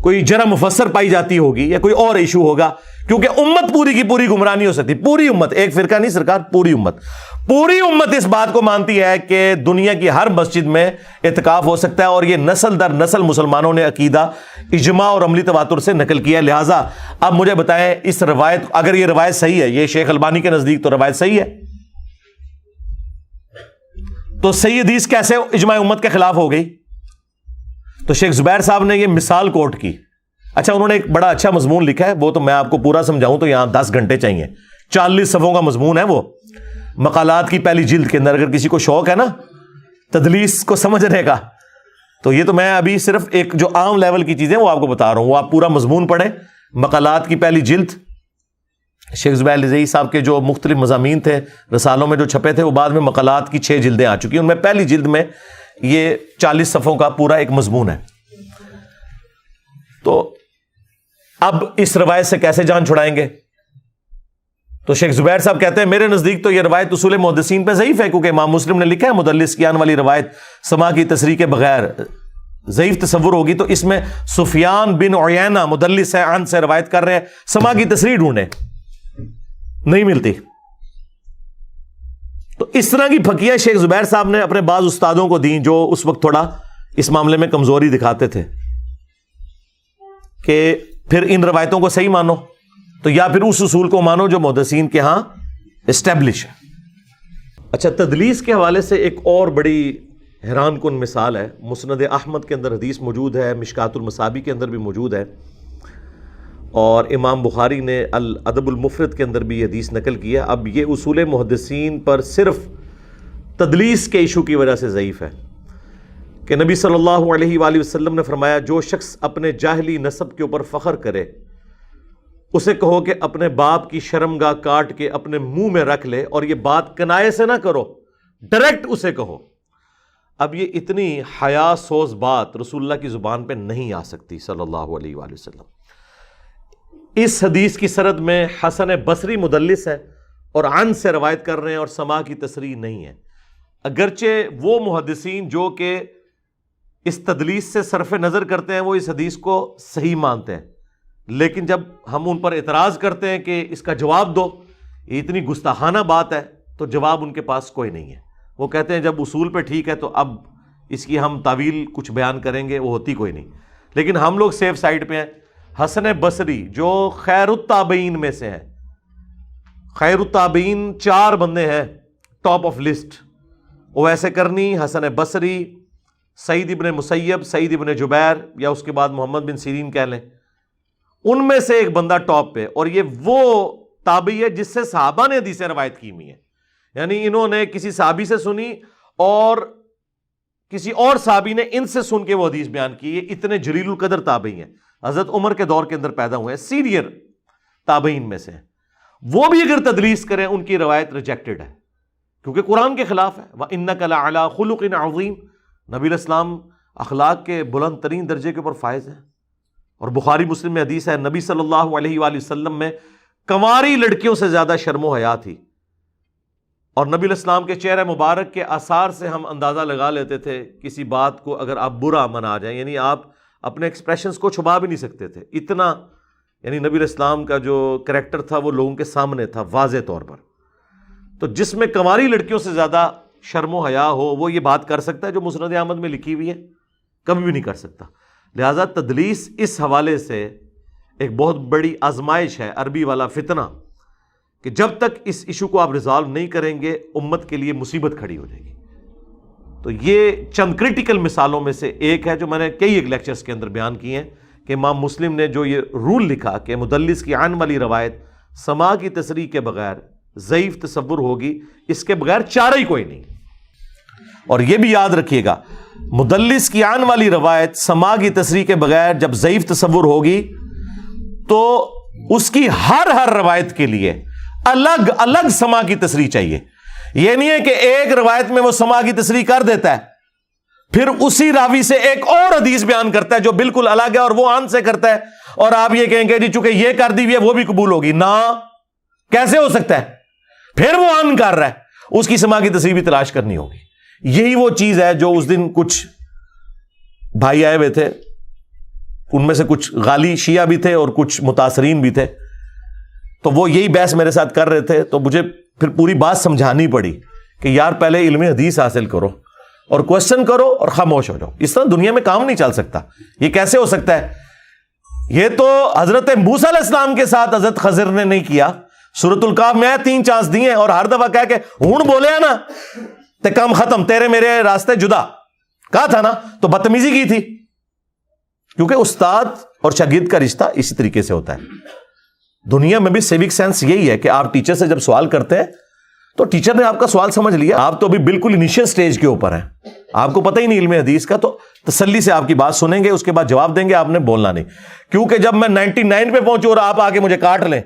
Speaker 1: کوئی جرح مفسر پائی جاتی ہوگی، یا کوئی اور ایشو ہوگا، کیونکہ امت پوری کی پوری گمراہ نہیں ہو سکتی۔ پوری امت، ایک فرقہ نہیں سرکار، پوری امت اس بات کو مانتی ہے کہ دنیا کی ہر مسجد میں اعتکاف ہو سکتا ہے، اور یہ نسل در نسل مسلمانوں نے عقیدہ اجماع اور عملی تواتر سے نقل کیا۔ لہٰذا اب مجھے بتائیں اس روایت، اگر یہ روایت صحیح ہے، یہ شیخ البانی کے نزدیک تو روایت صحیح ہے، تو صحیح حدیث کیسے اجماع امت کے خلاف ہو گئی؟ تو شیخ زبیر صاحب نے یہ مثال کوٹ کی۔ اچھا، انہوں نے ایک بڑا اچھا مضمون لکھا ہے، وہ تو میں آپ کو پورا سمجھاؤں تو یہاں 10 گھنٹے چاہیے، 40 صفحوں کا مضمون ہے وہ، مقالات کی پہلی جلد کے اندر۔ اگر کسی کو شوق ہے نا تدلیس کو سمجھنے کا، تو یہ تو میں ابھی صرف ایک جو عام لیول کی چیزیں وہ آپ کو بتا رہا ہوں، وہ آپ پورا مضمون پڑھیں۔ مقالات کی پہلی جلد، شیخ زبیر لزئی صاحب کے جو مختلف مضامین تھے رسالوں میں جو چھپے تھے، وہ بعد میں مقالات کی 6 جلدیں آ چکی ہیں، ان میں پہلی جلد میں یہ 40 صفحوں کا پورا ایک مضمون ہے۔ تو اب اس روایت سے کیسے جان چھڑائیں گے؟ تو شیخ زبیر صاحب کہتے ہیں میرے نزدیک تو یہ روایت اصول محدثین پہ ضعیف ہے، کیونکہ امام مسلم نے لکھا ہے مدلس کی آنے والی روایت سما کی تصریح کے بغیر ضعیف تصور ہوگی، تو اس میں سفیان بن عیینہ مدلس ہے، عن سے روایت کر رہے ہیں، سما کی تصریح ڈھونڈے نہیں ملتی۔ تو اس طرح کی پھکیاں شیخ زبیر صاحب نے اپنے بعض استادوں کو دیں جو اس وقت تھوڑا اس معاملے میں کمزوری دکھاتے تھے، کہ پھر ان روایتوں کو صحیح مانو، تو یا پھر اس اصول کو مانو جو محدثین کے ہاں اسٹیبلش ہے۔ اچھا، تدلیس کے حوالے سے ایک اور بڑی حیران کن مثال ہے، مسند احمد کے اندر حدیث موجود ہے، مشکات المصابیح کے اندر بھی موجود ہے، اور امام بخاری نے الادب المفرد کے اندر بھی یہ حدیث نقل کیا۔ اب یہ اصول محدثین پر صرف تدلیس کے ایشو کی وجہ سے ضعیف ہے، کہ نبی صلی اللہ علیہ وآلہ وسلم نے فرمایا جو شخص اپنے جاہلی نسب کے اوپر فخر کرے اسے کہو کہ اپنے باپ کی شرمگاہ کاٹ کے اپنے منہ میں رکھ لے، اور یہ بات کنائے سے نہ کرو، ڈائریکٹ اسے کہو۔ اب یہ اتنی حیا سوز بات رسول اللہ کی زبان پہ نہیں آ سکتی صلی اللہ علیہ وآلہ وسلم۔ اس حدیث کی سند میں حسن بصری مدلس ہے اور عن سے روایت کر رہے ہیں، اور سما کی تصریح نہیں ہے، اگرچہ وہ محدثین جو کہ اس تدلیس سے صرف نظر کرتے ہیں وہ اس حدیث کو صحیح مانتے ہیں، لیکن جب ہم ان پر اعتراض کرتے ہیں کہ اس کا جواب دو، یہ اتنی گستاخانہ بات ہے، تو جواب ان کے پاس کوئی نہیں ہے۔ وہ کہتے ہیں جب اصول پہ ٹھیک ہے تو اب اس کی ہم تعویل کچھ بیان کریں گے، وہ ہوتی کوئی نہیں۔ لیکن ہم لوگ سیف سائڈ پہ ہیں۔ حسن بصری جو خیر التابعین میں سے ہیں، خیر التابعین 4 بندے ہیں ٹاپ آف لسٹ، اویس کرنی، حسن بصری، سعید ابن مسیب، سعید ابن جبیر، یا اس کے بعد محمد بن سیرین کہہ لیں، ان میں سے ایک بندہ ٹاپ پہ، اور یہ وہ تابعی ہے جس سے صحابہ نے حدیثیں روایت کی ہوئی ہیں، یعنی انہوں نے کسی صحابی سے سنی اور کسی اور صحابی نے ان سے سن کے وہ حدیث بیان کی. یہ اتنے جلیل القدر تابعی ہیں, حضرت عمر کے دور کے اندر پیدا ہوئے ہیں, سینئر تابعین میں سے. وہ بھی اگر تدلیس کریں ان کی روایت ریجیکٹڈ ہے, کیونکہ قرآن کے خلاف ہے. وَإِنَّكَ لَعَلَىٰ خُلُقٍ عَظِيمٍ, نبی علیہ السلام اخلاق کے بلند ترین درجے کے اوپر فائز ہیں. اور بخاری مسلم میں حدیث ہے, نبی صلی اللہ علیہ وآلہ وسلم میں کنواری لڑکیوں سے زیادہ شرم و حیا تھی. اور نبی علیہ السلام کے چہرہ مبارک کے آثار سے ہم اندازہ لگا لیتے تھے کسی بات کو اگر آپ برا منا جائیں, یعنی آپ اپنے ایکسپریشنز کو چھپا بھی نہیں سکتے تھے. اتنا یعنی نبی علیہ السلام کا جو کریکٹر تھا وہ لوگوں کے سامنے تھا واضح طور پر. تو جس میں کنواری لڑکیوں سے زیادہ شرم و حیا ہو وہ یہ بات کر سکتا ہے جو مسند احمد میں لکھی ہوئی ہے؟ کبھی بھی نہیں کر سکتا. لہذا تدلیس اس حوالے سے ایک بہت بڑی آزمائش ہے, عربی والا فتنہ, کہ جب تک اس ایشو کو آپ ریزالو نہیں کریں گے امت کے لیے مصیبت کھڑی ہو جائے گی. تو یہ چند کریٹیکل مثالوں میں سے ایک ہے جو میں نے کئی ایک لیکچرز کے اندر بیان کی ہیں کہ امام مسلم نے جو یہ رول لکھا کہ مدلس کی عن والی روایت سماع کی تصریح کے بغیر ضعیف تصور ہوگی, اس کے بغیر چارہ ہی کوئی نہیں. اور یہ بھی یاد رکھیے گا, مدلس کی عن والی روایت سماع کی تصریح کے بغیر جب ضعیف تصور ہوگی تو اس کی ہر روایت کے لیے الگ الگ سماع کی تصریح چاہیے. یہ نہیں ہے کہ ایک روایت میں وہ سماع کی تصریح کر دیتا ہے پھر اسی راوی سے ایک اور حدیث بیان کرتا ہے جو بالکل الگ ہے اور وہ عن سے کرتا ہے, اور آپ یہ کہیں گے جی چونکہ یہ کر دی ہوئی ہے وہ بھی قبول ہوگی. نہ, کیسے ہو سکتا ہے؟ پھر وہ عن کر رہا ہے, اس کی سماع کی تصریح بھی تلاش کرنی ہوگی. یہی وہ چیز ہے جو اس دن کچھ بھائی آئے ہوئے تھے, ان میں سے کچھ غالی شیعہ بھی تھے اور کچھ متاثرین بھی تھے, تو وہ یہی بحث میرے ساتھ کر رہے تھے. تو مجھے پھر پوری بات سمجھانی پڑی کہ یار پہلے علم حدیث حاصل کرو اور کوشچن کرو اور خاموش ہو جاؤ. اس طرح دنیا میں کام نہیں چل سکتا. یہ کیسے ہو سکتا ہے؟ یہ تو حضرت موسیٰ علیہ السلام کے ساتھ حضرت خضر نے نہیں کیا. سورۃ الکہف میں 3 چانس دیے اور ہر دفعہ کہہ کے ہون بولے نا تے کام ختم, تیرے میرے راستے جدا, کہا تھا نا, تو بدتمیزی کی تھی. کیونکہ استاد اور شاگرد کا رشتہ اسی طریقے سے ہوتا ہے. دنیا میں بھی سیوک سینس یہی ہے کہ آپ ٹیچر سے جب سوال کرتے ہیں تو ٹیچر نے آپ کا سوال سمجھ لیا, آپ تو ابھی بالکل انیشیل سٹیج کے اوپر ہیں, آپ کو پتہ ہی نہیں علم حدیث کا, تو تسلی سے آپ کی بات سنیں گے, اس کے بعد جواب دیں گے, آپ نے بولنا نہیں. کیونکہ جب میں 99 پہ پہنچوں اور آپ آگے مجھے کاٹ لیں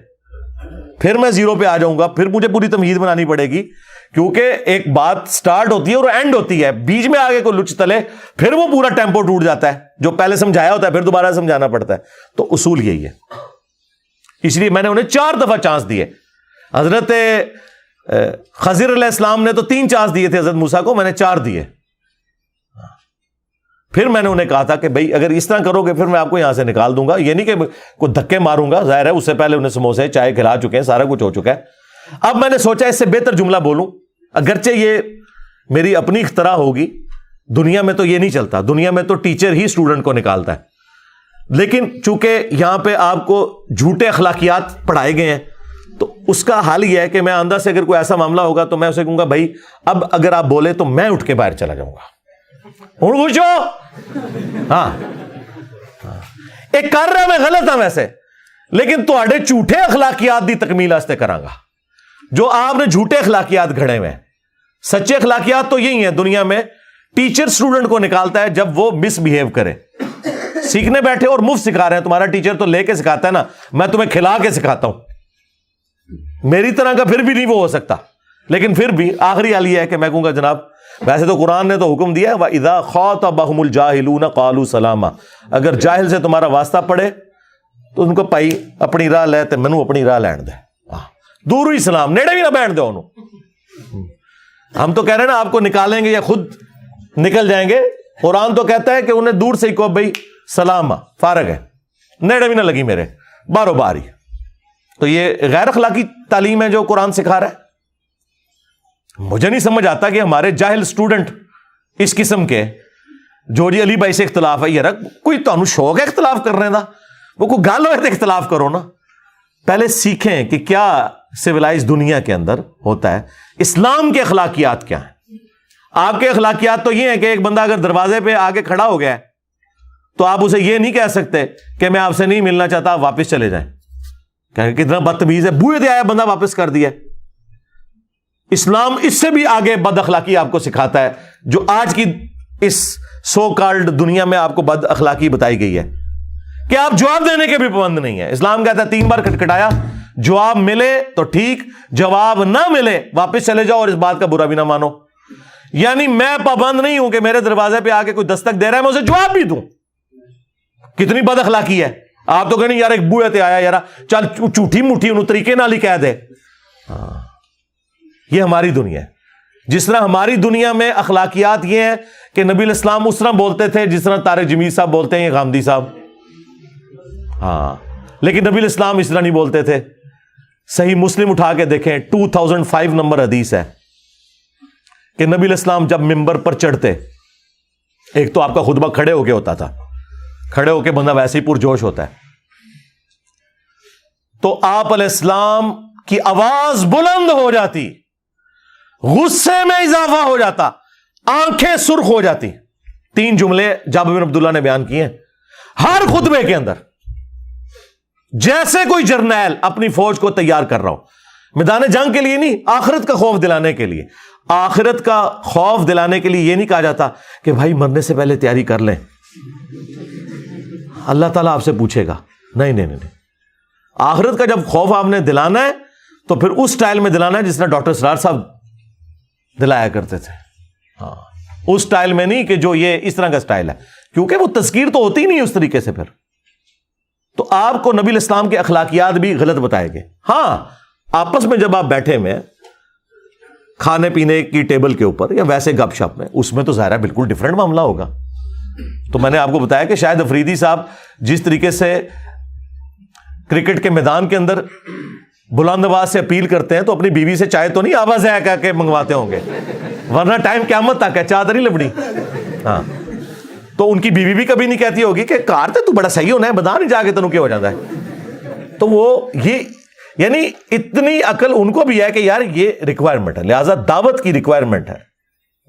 Speaker 1: پھر میں 0 پہ آ جاؤں گا, پھر مجھے پوری تمہید بنانی پڑے گی. کیونکہ ایک بات سٹارٹ ہوتی ہے اور اینڈ ہوتی ہے, بیچ میں آگے کوئی لچ تلے پھر وہ پورا ٹیمپو ٹوٹ جاتا ہے, جو پہلے سمجھایا ہوتا ہے پھر دوبارہ سمجھانا پڑتا ہے. تو اصول یہی ہے. اس لیے میں نے انہیں 4 دفعہ چانس دیے. حضرت خضر علیہ السلام نے تو 3 چانس دیے تھے حضرت موسیٰ کو, میں نے 4 دیے. پھر میں نے انہیں کہا تھا کہ بھائی اگر اس طرح کرو گے پھر میں آپ کو یہاں سے نکال دوں گا. یہ نہیں کہ کوئی دھکے ماروں گا, ظاہر ہے اس سے پہلے انہیں سموسے چائے کھلا چکے ہیں, سارا کچھ ہو چکا ہے. اب میں نے سوچا اس سے بہتر جملہ بولوں, اگرچہ یہ میری اپنی اختراع ہوگی, دنیا میں تو یہ نہیں چلتا, دنیا میں تو ٹیچر ہی اسٹوڈنٹ کو نکالتا ہے. لیکن چونکہ یہاں پہ آپ کو جھوٹے اخلاقیات پڑھائے گئے ہیں تو اس کا حل یہ ہے کہ میں اندر سے اگر کوئی ایسا معاملہ ہوگا تو میں اسے کہوں گا بھائی اب اگر آپ بولے تو میں اٹھ کے باہر چلا جاؤں گا. ہاں ایک کر رہا میں غلط ہوں ویسے, لیکن تواڈے جھوٹے اخلاقیات دی تکمیل واسطے کراں گا. جو آپ نے جھوٹے اخلاقیات گھڑے ہوئے ہیں, سچے اخلاقیات تو یہی ہیں دنیا میں. ٹیچر اسٹوڈنٹ کو نکالتا ہے جب وہ مس بہیو کرے. سیکھنے بیٹھے اور مفت سکھا رہے ہیں, تمہارا ٹیچر تو لے کے سکھاتا ہے نا, میں تمہیں کھلا کے سکھاتا ہوں. میری طرح کا پھر بھی نہیں وہ ہو سکتا, لیکن پھر بھی آخری حال یہ ہے کہ میں کہوں گا جناب ویسے تو قرآن نے تو حکم دیا وَإِذَا خَاطَبَهُمُ الْجَاهِلُونَ قَالُوا سَلَامًا, اگر جاہل سے تمہارا واسطہ پڑے تو ان کو پائی اپنی راہ لے تے مینوں اپنی راہ لین دے, دور ہی سلام, نیڑے بھی نہ بیٹھ دے انہوں. ہم تو کہہ رہے ہیں نا آپ کو نکالیں گے یا خود نکل جائیں گے. قرآن تو کہتا ہے کہ انہیں دور سے ہی کہو بھائی سلام, فارغ ہے, نیڑے بھی نہ لگی میرے, بارو باری. تو یہ غیر اخلاقی تعلیم ہے جو قرآن سکھا رہا ہے. مجھے نہیں سمجھ آتا کہ ہمارے جاہل اسٹوڈنٹ اس قسم کے جو جی علی بھائی سے اختلاف ہے, یار کوئی تو شوق ہے اختلاف کرنے کا, وہ کوئی گل ہوئے تو اختلاف کرو نا. پہلے سیکھیں کہ کیا سویلائز دنیا کے اندر ہوتا ہے, اسلام کے اخلاقیات کیا ہیں. آپ کے اخلاقیات تو یہ ہیں کہ ایک بندہ اگر دروازے پہ آگے کھڑا ہو گیا ہے تو آپ اسے یہ نہیں کہہ سکتے کہ میں آپ سے نہیں ملنا چاہتا, آپ واپس چلے جائیں. کہ کتنا بدتمیز ہے, بوئے دے آیا بندہ واپس کر دیا. اسلام اس سے بھی آگے بد اخلاقی آپ کو سکھاتا ہے جو آج کی اس سو کالڈ دنیا میں آپ کو بد اخلاقی بتائی گئی ہے کہ آپ جواب دینے کے بھی پابند نہیں ہیں. اسلام کہتا ہے 3 بار کھٹکھٹایا, جواب ملے تو ٹھیک, جواب نہ ملے واپس چلے جاؤ اور اس بات کا برا بھی نہ مانو. یعنی میں پابند نہیں ہوں کہ میرے دروازے پہ آ کے کوئی دستک دے رہا ہے میں اسے جواب بھی دوں. کتنی بد اخلاقی ہے. آپ تو کہنے یار ایک بوئے تے آیا یار چل جھوٹی موٹھی انہوں طریقے نال ہی کہہ دے. یہ ہماری دنیا ہے. جس طرح ہماری دنیا میں اخلاقیات یہ ہیں کہ نبی الاسلام اس طرح بولتے تھے جس طرح طارق جمیل صاحب بولتے ہیں یا غامدی صاحب, ہاں, لیکن نبی الاسلام اس طرح نہیں بولتے تھے. صحیح مسلم اٹھا کے دیکھیں 2005 نمبر حدیث ہے کہ نبی الاسلام جب ممبر پر چڑھتے, ایک تو آپ کا خطبہ کھڑے ہو کے ہوتا تھا, کھڑے ہو کے بندہ ویسے ہی پرجوش ہوتا ہے, تو آپ علیہ السلام کی آواز بلند ہو جاتی, غصے میں اضافہ ہو جاتا, آنکھیں سرخ ہو جاتی. 3 جملے جابر بن عبداللہ نے بیان کیے ہر خطبے کے اندر, جیسے کوئی جرنیل اپنی فوج کو تیار کر رہا ہو, میدان جنگ کے لیے نہیں, آخرت کا خوف دلانے کے لیے. آخرت کا خوف دلانے کے لیے یہ نہیں کہا جاتا کہ بھائی مرنے سے پہلے تیاری کر لیں, اللہ تعالیٰ آپ سے پوچھے گا. نہیں نہیں نہیں, آخرت کا جب خوف آپ نے دلانا ہے تو پھر اس سٹائل میں دلانا ہے جس طرح ڈاکٹر سرار صاحب دلایا کرتے تھے. ہاں, اس سٹائل میں نہیں کہ جو یہ اس طرح کا سٹائل ہے, کیونکہ وہ تذکیر تو ہوتی نہیں اس طریقے سے. پھر تو آپ کو نبی الاسلام کے اخلاقیات بھی غلط بتائے گئے. ہاں, آپس میں جب آپ بیٹھے ہوئے کھانے پینے کی ٹیبل کے اوپر یا ویسے گپ شپ میں, اس میں تو ظاہر ہے بالکل ڈفرینٹ معاملہ ہوگا. تو میں نے آپ کو بتایا کہ شاید افریدی صاحب جس طریقے سے کرکٹ کے میدان کے اندر بلند آواز سے اپیل کرتے ہیں تو اپنی بیوی سے چائے تو نہیں آواز ہے کہہ کے منگواتے ہوں گے, ورنہ ٹائم قیامت تک ہے, چادر نہیں لبڑی. ہاں, تو ان کی بیوی بھی کبھی نہیں کہتی ہوگی کہ کار تے تو بڑا صحیح ہونا ہے, بتا نہیں جا کے تنوں کیا ہو جاتا ہے. تو وہ یہ یعنی اتنی عقل ان کو بھی ہے کہ یار یہ ریکوائرمنٹ ہے, لہذا دعوت کی ریکوائرمنٹ ہے,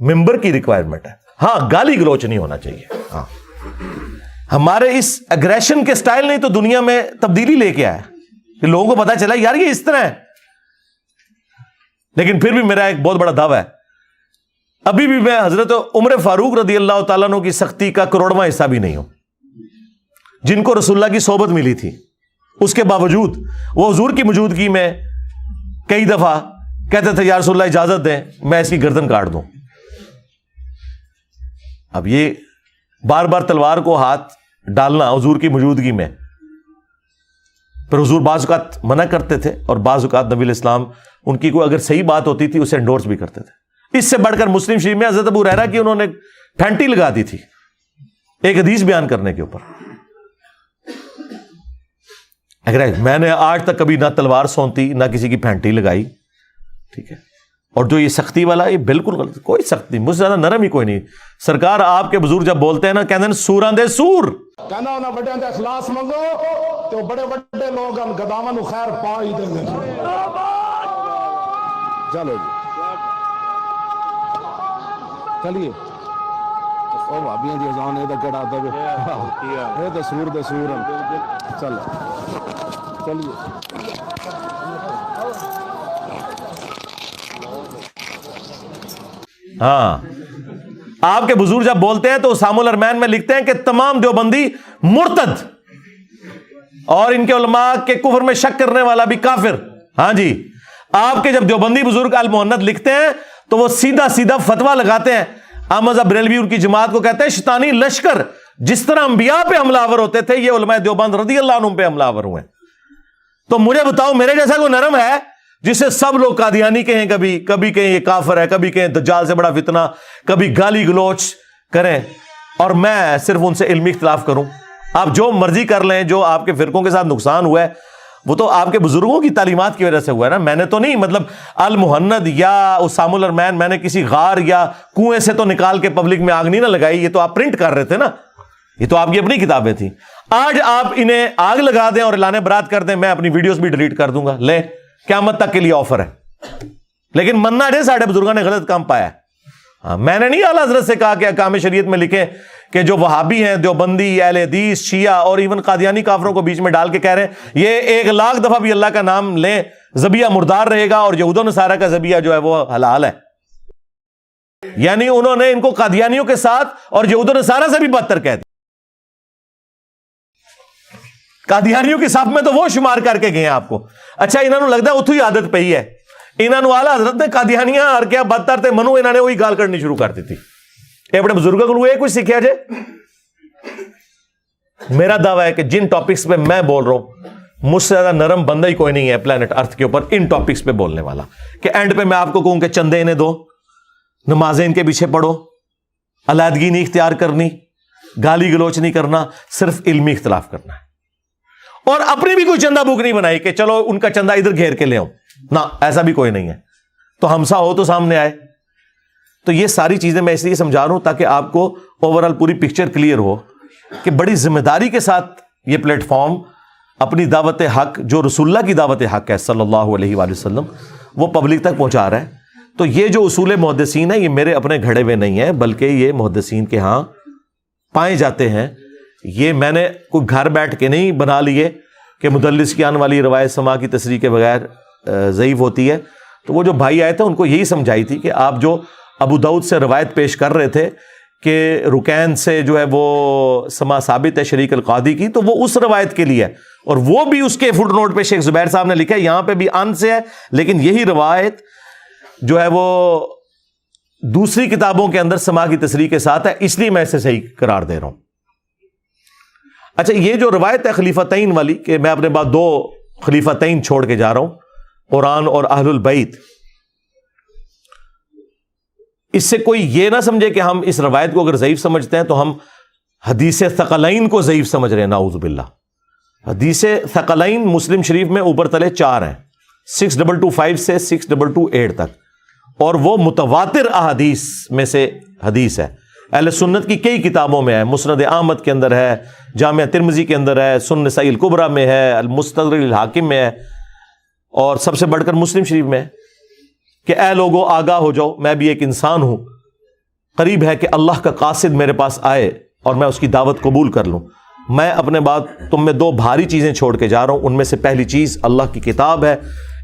Speaker 1: ممبر کی ریکوائرمنٹ ہے. ہاں, گالی گلوچ نہیں ہونا چاہیے. ہاں, ہمارے اس اگریشن کے سٹائل نے تو دنیا میں تبدیلی لے کے آیا کہ لوگوں کو پتا چلا یار یہ اس طرح ہے. لیکن پھر بھی میرا ایک بہت بڑا دعویٰ ہے, ابھی بھی میں حضرت عمر فاروق رضی اللہ تعالیٰ عنہ کی سختی کا کروڑواں حصہ بھی نہیں ہوں, جن کو رسول اللہ کی صحبت ملی تھی. اس کے باوجود وہ حضور کی موجودگی میں کئی دفعہ کہتے تھے یا رسول اللہ اجازت دیں میں اس کی گردن کاٹ دوں. اب یہ بار بار تلوار کو ہاتھ ڈالنا حضور کی موجودگی میں, پھر حضور بعض اوقات منع کرتے تھے اور بعض اوقات نبی الاسلام ان کی کوئی اگر صحیح بات ہوتی تھی اسے انڈورس بھی کرتے تھے. اس سے بڑھ کر مسلم شریف میں حضرت ابو ہریرہ کی انہوں نے پھینٹی لگا دی تھی ایک حدیث بیان کرنے کے اوپر. اگر میں نے آج تک کبھی نہ تلوار سونتی نہ کسی کی پھینٹی لگائی, ٹھیک ہے, اور جو یہ سختی والا یہ بالکل غلط, کوئی سختی, مجھ سے زیادہ نرم ہی کوئی نہیں. سرکار آپ کے بزرگ جب بولتے ہیں نا کہتے ہیں سوراں دے سور,
Speaker 2: کہنا انہاں بڑے دے اخلاص منگو تو بڑے بڑے لوگ گداواں نو خیر پا ہی دیں گے. چلو جی چلیے او بھابیاں دی اذان اے تے کڑا دے اے تے سور دے سور چل چلیے.
Speaker 1: ہاں, آپ کے بزرگ جب بولتے ہیں تو اسام الارمین میں لکھتے ہیں کہ تمام دیوبندی مرتد اور ان کے علماء کے کفر میں شک کرنے والا بھی کافر. ہاں جی, آپ کے جب دیوبندی بزرگ المحنت لکھتے ہیں تو وہ سیدھا سیدھا فتویٰ لگاتے ہیں. احمد بریلوی ان کی جماعت کو کہتے ہیں شیطانی لشکر, جس طرح انبیاء پہ حملہ آور ہوتے تھے یہ علماء دیوبند رضی اللہ عنہم پہ حملہ آور ہوئے. تو مجھے بتاؤ میرے جیسا کوئی نرم ہے جسے سب لوگ قادیانی کہیں, کبھی کہیں یہ کافر ہے, کبھی کہیں دجال سے بڑا فتنہ, کبھی گالی گلوچ کریں, اور میں صرف ان سے علمی اختلاف کروں؟ آپ جو مرضی کر لیں, جو آپ کے فرقوں کے ساتھ نقصان ہوا ہے وہ تو آپ کے بزرگوں کی تعلیمات کی وجہ سے ہوا ہے نا. میں نے تو نہیں, مطلب المحند یا اسام الارمین میں نے کسی غار یا کنویں سے تو نکال کے پبلک میں آگ نہیں نہ لگائی, یہ تو آپ پرنٹ کر رہے تھے نا, یہ تو آپ کی اپنی کتابیں تھیں. آج آپ انہیں آگ لگا دیں اور اعلان برات کر دیں, میں اپنی ویڈیوز بھی ڈیلیٹ کر دوں گا, لے قیامت تک کے لیے آفر ہے. لیکن مننا دے ساڑھے بزرگوں نے غلط کام پایا. ہاں, میں نے نہیں اعلیٰ حضرت سے کہا کہ احکام شریعت میں لکھیں کہ جو وہابی ہیں, دیوبندی, اہل حدیث, شیعہ اور ایون قادیانی کافروں کو بیچ میں ڈال کے کہہ رہے ہیں یہ 1,00,000 دفعہ بھی اللہ کا نام لیں ذبیحہ مردار رہے گا اور یہود و نصارہ کا ذبیحہ جو ہے وہ حلال ہے. یعنی انہوں نے ان کو قادیانیوں کے ساتھ اور یہود و نصارہ سے بھی بدتر کہہ دیا. قادیانیوں کے صف میں تو وہ شمار کر کے گئے ہیں آپ کو. اچھا انہوں نے لگتا ہے اتو ہی عادت پئی ہے. انہوں نے اعلیٰ حضرت نے قادیانیاں اور کیا بدتر تھے منو انہوں نے وہی گال کرنی شروع کر دی تھی. یہ اپنے بزرگوں کو یہ کچھ سیکھا جائے. میرا دعویٰ ہے کہ جن ٹاپکس پہ میں بول رہا ہوں مجھ سے زیادہ نرم بندہ ہی کوئی نہیں ہے پلانٹ ارتھ کے اوپر ان ٹاپکس پہ بولنے والا. کہ اینڈ پہ میں آپ کو کہوں کہ چندے انہیں دو, نمازیں ان کے پیچھے پڑھو, علیحدگی نہیں اختیار کرنی, گالی گلوچ نہیں کرنا, صرف علمی اختلاف کرنا ہے. اور اپنی بھی کوئی چندہ بک نہیں بنائی کہ چلو ان کا چندہ ادھر گھیر کے لے آؤں, نہ ایسا بھی کوئی نہیں ہے. تو ہمسا ہو تو سامنے آئے. تو یہ ساری چیزیں میں اس لیے سمجھا رہا ہوں تاکہ آپ کو اوور آل پوری پکچر کلیئر ہو کہ بڑی ذمہ داری کے ساتھ یہ پلیٹ فارم اپنی دعوت حق جو رسول اللہ کی دعوت حق ہے صلی اللہ علیہ وآلہ وسلم وہ پبلک تک پہنچا رہا ہے. تو یہ جو اصول محدثین ہیں یہ میرے اپنے گھڑے ہوئے نہیں ہیں بلکہ یہ محدثین کے ہاں پائے جاتے ہیں. یہ میں نے کوئی گھر بیٹھ کے نہیں بنا لیے کہ مدلس کی آنے والی روایت سما کی تصریح کے بغیر ضعیف ہوتی ہے. تو وہ جو بھائی آئے تھے ان کو یہی سمجھائی تھی کہ آپ جو ابو داؤد سے روایت پیش کر رہے تھے کہ رکین سے جو ہے وہ سما ثابت ہے شریک القادی کی, تو وہ اس روایت کے لیے ہے. اور وہ بھی اس کے فٹ نوٹ پہ شیخ زبیر صاحب نے لکھا ہے یہاں پہ بھی ان سے ہے لیکن یہی روایت جو ہے وہ دوسری کتابوں کے اندر سما کی تصریح کے ساتھ ہے, اس لیے میں اسے صحیح قرار دے رہا ہوں. اچھا یہ جو روایت ہے خلیفتین والی کہ میں اپنے بعد 2 خلیفتین چھوڑ کے جا رہا ہوں, قرآن اور اہل البیت, اس سے کوئی یہ نہ سمجھے کہ ہم اس روایت کو اگر ضعیف سمجھتے ہیں تو ہم حدیث ثقلین کو ضعیف سمجھ رہے ہیں. نعوذ باللہ. حدیث ثقلین مسلم شریف میں اوپر تلے 4 ہیں, 6225 سے 6228 تک, اور وہ متواتر احادیث میں سے حدیث ہے. اہل سنت کی کئی کتابوں میں ہے, مسند احمد کے اندر ہے, جامعہ ترمذی کے اندر ہے, سنن نسائی الکبریٰ میں ہے, المستدرک الحاکم میں ہے, اور سب سے بڑھ کر مسلم شریف میں ہے کہ اے لوگو آگاہ ہو جاؤ میں بھی ایک انسان ہوں, قریب ہے کہ اللہ کا قاصد میرے پاس آئے اور میں اس کی دعوت قبول کر لوں. میں اپنے بعد تم میں 2 بھاری چیزیں چھوڑ کے جا رہا ہوں. ان میں سے پہلی چیز اللہ کی کتاب ہے,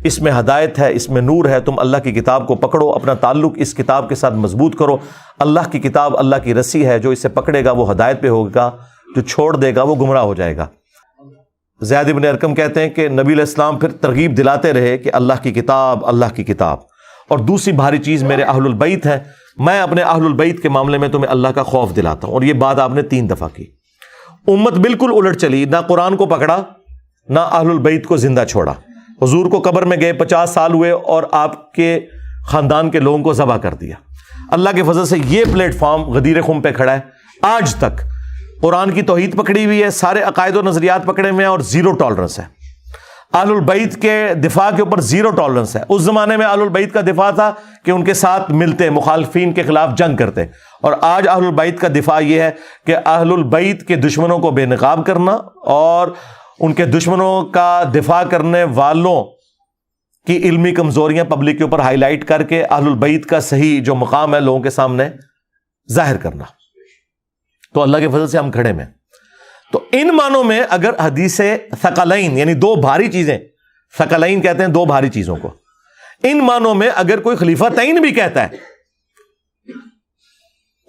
Speaker 1: اس میں ہدایت ہے, اس میں نور ہے. تم اللہ کی کتاب کو پکڑو, اپنا تعلق اس کتاب کے ساتھ مضبوط کرو. اللہ کی کتاب اللہ کی رسی ہے, جو اسے پکڑے گا وہ ہدایت پہ ہوگا, جو چھوڑ دے گا وہ گمراہ ہو جائے گا. زید بن ارقم کہتے ہیں کہ نبی علیہ السلام پھر ترغیب دلاتے رہے کہ اللہ کی کتاب, اللہ کی کتاب. اور دوسری بھاری چیز میرے اہل البیت ہے, میں اپنے اہل البیت کے معاملے میں تمہیں اللہ کا خوف دلاتا ہوں. اور یہ بات آپ نے 3 دفعہ کی. امت بالکل الٹ چلی, نہ قرآن کو پکڑا نہ اہل البیت کو زندہ چھوڑا. حضور کو قبر میں گئے 50 سال ہوئے اور آپ کے خاندان کے لوگوں کو ذبح کر دیا. اللہ کے فضل سے یہ پلیٹ فارم غدیر خم پہ کھڑا ہے آج تک. قرآن کی توحید پکڑی ہوئی ہے, سارے عقائد و نظریات پکڑے ہوئے ہیں, اور 0 ٹالرنس ہے. اہل البیت کے دفاع کے اوپر 0 ٹالرنس ہے. اس زمانے میں اہل البیت کا دفاع تھا کہ ان کے ساتھ ملتے, مخالفین کے خلاف جنگ کرتے. اور آج اہل البیت کا دفاع یہ ہے کہ اہل البیت کے دشمنوں کو بے نقاب کرنا اور ان کے دشمنوں کا دفاع کرنے والوں کی علمی کمزوریاں پبلک کے اوپر ہائی لائٹ کر کے اہل البیت کا صحیح جو مقام ہے لوگوں کے سامنے ظاہر کرنا. تو اللہ کے فضل سے ہم کھڑے میں. تو ان معنوں میں اگر حدیث ثقلین یعنی 2 بھاری چیزیں, ثقلین کہتے ہیں 2 بھاری چیزوں کو, ان معنوں میں اگر کوئی خلیفتین بھی کہتا ہے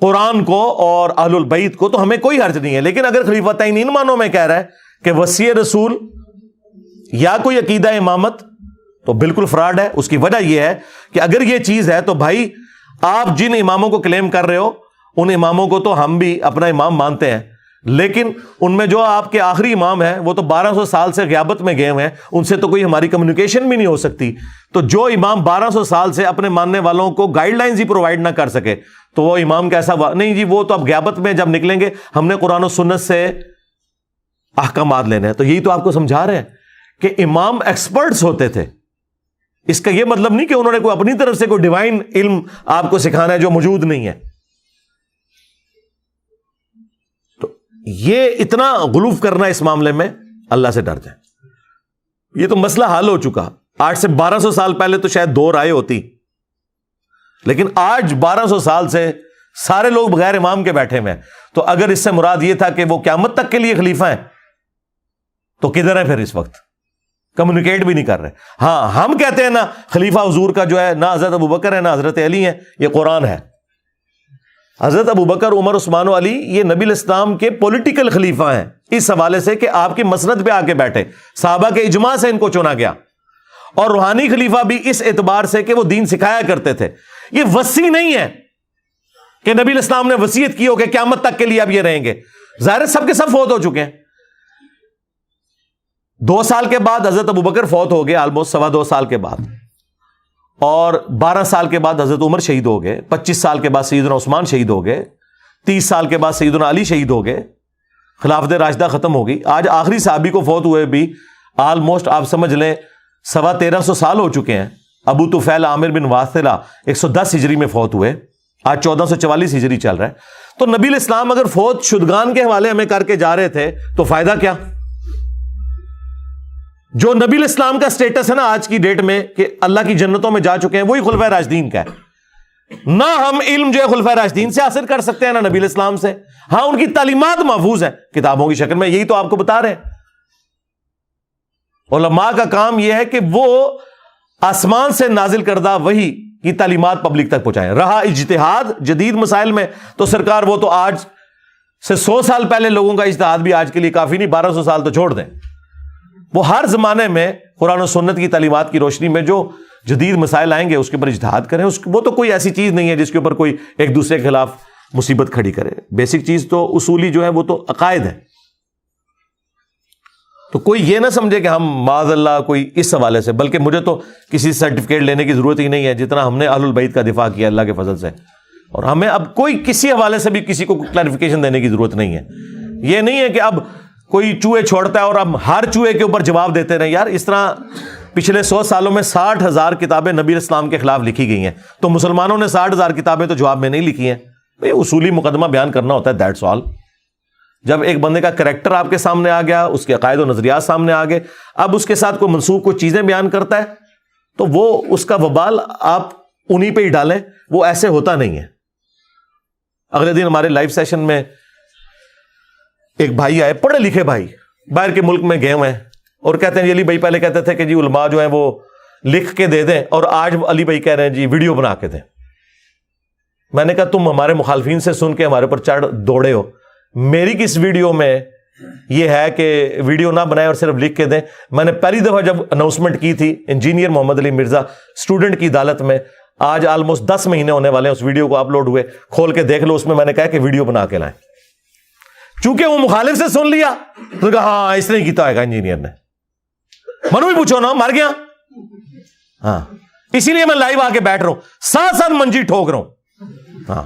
Speaker 1: قرآن کو اور اہل البیت کو تو ہمیں کوئی حرج نہیں ہے. لیکن اگر خلیفتین ان معنوں میں کہہ رہا ہے کہ وصی رسول یا کوئی عقیدہ امامت, تو بالکل فراڈ ہے. اس کی وجہ یہ ہے کہ اگر یہ چیز ہے تو بھائی آپ جن اماموں کو کلیم کر رہے ہو ان اماموں کو تو ہم بھی اپنا امام مانتے ہیں, لیکن ان میں جو آپ کے آخری امام ہیں وہ تو 1200 سال سے غیابت میں گئے ہوئے ہیں, ان سے تو کوئی ہماری کمیونیکیشن بھی نہیں ہو سکتی. تو جو امام 1200 سال سے اپنے ماننے والوں کو گائیڈ لائنز ہی پرووائڈ نہ کر سکے تو وہ امام کیسا نہیں جی, وہ تو اب غیابت میں جب نکلیں گے ہم نے قرآن و سنت سے احکامات لینے ہیں. تو یہی تو آپ کو سمجھا رہے ہیں کہ امام ایکسپرٹس ہوتے تھے. اس کا یہ مطلب نہیں کہ انہوں نے کوئی اپنی طرف سے کوئی ڈیوائن علم آپ کو سکھانا ہے جو موجود نہیں ہے. تو یہ اتنا غلوف کرنا اس معاملے میں, اللہ سے ڈر جائیں. یہ تو مسئلہ حل ہو چکا. 8 سے 1200 سال پہلے تو شاید 2 رائے ہوتی, لیکن آج 1200 سال سے سارے لوگ بغیر امام کے بیٹھے ہوئے ہیں. تو اگر اس سے مراد یہ تھا کہ وہ قیامت تک کے لیے خلیفہ ہیں تو کدھر ہیں پھر اس وقت؟ کمیونیکیٹ بھی نہیں کر رہے. ہاں ہم کہتے ہیں نا خلیفہ حضور کا جو ہے نہ حضرت ابوبکر ہے نہ حضرت علی ہے, یہ قرآن ہے. حضرت ابو بکر، عمر، عثمان و علی یہ نبی الاسلام کے پولیٹیکل خلیفہ ہیں اس حوالے سے کہ آپ کی مسند پہ آ کے بیٹھے، صحابہ کے اجماع سے ان کو چنا گیا، اور روحانی خلیفہ بھی اس اعتبار سے کہ وہ دین سکھایا کرتے تھے۔ یہ وصی نہیں ہے کہ نبی الاسلام نے وصیت کی ہو کہ قیامت تک کے لیے اب یہ رہیں گے، ظاہر سب کے سب فوت ہو چکے ہیں۔ 2 سال کے بعد حضرت ابو بکر فوت ہو گئے، آلموسٹ 2.25 سال کے بعد، اور 12 سال کے بعد حضرت عمر شہید ہو گئے، 25 سال کے بعد سیدنا عثمان شہید ہو گئے، 30 سال کے بعد سیدنا علی شہید ہو گئے، خلافت راشدہ ختم ہو گئی۔ آج آخری صحابی کو فوت ہوئے بھی آلموسٹ آپ سمجھ لیں 1350 سال ہو چکے ہیں۔ ابو طفیل عامر بن واثلہ 110 ہجری میں فوت ہوئے، آج 1444 ہجری چل رہا ہے۔ تو نبی الاسلام اگر فوت شدگان کے حوالے ہمیں کر کے جا رہے تھے تو فائدہ کیا؟ جو نبی الاسلام کا سٹیٹس ہے نا آج کی ڈیٹ میں کہ اللہ کی جنتوں میں جا چکے ہیں، وہی خلفائے راشدین کا ہے۔ نہ ہم علم جو ہے خلفائے راشدین سے حاصل کر سکتے ہیں، نہ نبی الاسلام سے۔ ہاں ان کی تعلیمات محفوظ ہیں کتابوں کی شکل میں، یہی تو آپ کو بتا رہے ہیں۔ علماء کا کام یہ ہے کہ وہ آسمان سے نازل کردہ وحی کی تعلیمات پبلک تک پہنچائیں۔ رہا اجتہاد جدید مسائل میں تو سرکار وہ تو آج سے 100 سال پہلے لوگوں کا اجتہاد بھی آج کے لیے کافی نہیں، 1200 سال تو چھوڑ دیں۔ وہ ہر زمانے میں قرآن و سنت کی تعلیمات کی روشنی میں جو جدید مسائل آئیں گے اس کے اوپر اجتہاد کریں۔ وہ تو کوئی ایسی چیز نہیں ہے جس کے اوپر کوئی ایک دوسرے کے خلاف مصیبت کھڑی کرے۔ بیسک چیز تو اصولی جو ہے وہ تو عقائد ہے۔ تو کوئی یہ نہ سمجھے کہ ہم معاذ اللہ کوئی اس حوالے سے، بلکہ مجھے تو کسی سرٹیفکیٹ لینے کی ضرورت ہی نہیں ہے جتنا ہم نے اہل البیت کا دفاع کیا اللہ کے فضل سے، اور ہمیں اب کوئی کسی حوالے سے بھی کسی کو کلیریفیکیشن دینے کی ضرورت نہیں ہے۔ یہ نہیں ہے کہ اب کوئی چوہے چھوڑتا ہے اور اب ہر چوہے کے اوپر جواب دیتے رہے۔ یار اس طرح پچھلے 100 سالوں میں 60,000 کتابیں نبی اسلام کے خلاف لکھی گئی ہیں، تو مسلمانوں نے 60,000 کتابیں تو جواب میں نہیں لکھی ہیں۔ بھئی اصولی مقدمہ بیان کرنا ہوتا ہے، دیٹس آل۔ جب ایک بندے کا کریکٹر آپ کے سامنے آ گیا، اس کے عقائد و نظریات سامنے آ گئے، اب اس کے ساتھ کوئی منسوخ کوئی چیزیں بیان کرتا ہے تو وہ اس کا وبال آپ انہی پہ ہی ڈالیں، وہ ایسے ہوتا نہیں ہے۔ اگلے دن ہمارے لائیو سیشن میں ایک بھائی آئے، پڑھے لکھے بھائی، باہر کے ملک میں گئے ہوئے ہیں، اور کہتے ہیں جی علی بھائی پہلے کہتے تھے کہ جی علماء جو ہیں وہ لکھ کے دے دیں، اور آج علی بھائی کہہ رہے ہیں جی ویڈیو بنا کے دیں۔ میں نے کہا تم ہمارے مخالفین سے سن کے ہمارے اوپر چڑھ دوڑے ہو، میری کس ویڈیو میں یہ ہے کہ ویڈیو نہ بنائے اور صرف لکھ کے دیں؟ میں نے پہلی دفعہ جب اناؤنسمنٹ کی تھی انجینئر محمد علی مرزا اسٹوڈنٹ کی عدالت میں، آج آلموسٹ 10 مہینے ہونے والے ہیں اس ویڈیو کو اپلوڈ ہوئے، کھول کے دیکھ لو، اس میں نے کہا کہ ویڈیو بنا کے لائیں۔ چونکہ وہ مخالف سے سن لیا تو کہا ہاں اس نے کیتا ہے انجینئر نے، منو بھی پوچھو نا مر گیا۔ ہاں اسی لیے میں لائیو آ کے بیٹھ رہا ہوں، ساتھ ساتھ منجی ٹھوک رہا ہوں۔ ہاں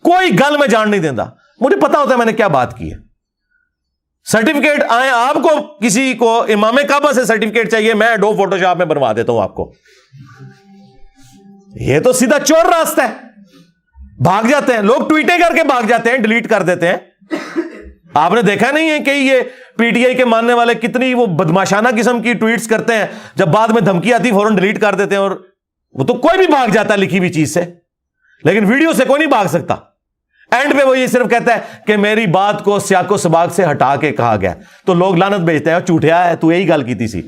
Speaker 1: کوئی گل میں جان نہیں دینا، مجھے پتا ہوتا ہے میں نے کیا بات کی ہے۔ سرٹیفکیٹ آئے آپ کو، کسی کو امام کعبہ سے سرٹیفکیٹ چاہیے، میں ایڈوب فوٹو شاپ میں بنوا دیتا ہوں آپ کو۔ یہ تو سیدھا چور راستہ ہے، بھاگ جاتے ہیں لوگ، ٹویٹیں کر کے بھاگ جاتے ہیں، ڈیلیٹ کر دیتے ہیں۔ آپ نے دیکھا نہیں ہے کہ یہ پی ٹی آئی کے ماننے والے کتنی وہ بدماشانہ قسم کی ٹویٹس کرتے ہیں، جب بعد میں دھمکی آتی فوراً ڈیلیٹ کر دیتے ہیں، اور وہ تو کوئی بھی بھاگ جاتا ہے لکھی ہوئی چیز سے، لیکن ویڈیو سے کوئی نہیں بھاگ سکتا۔ اینڈ پہ وہ یہ صرف کہتا ہے کہ میری بات کو سیاق و سباق سے ہٹا کے کہا گیا، تو لوگ لعنت بھیجتے ہیں، چوٹیا ہے تو یہی گل کی سی۔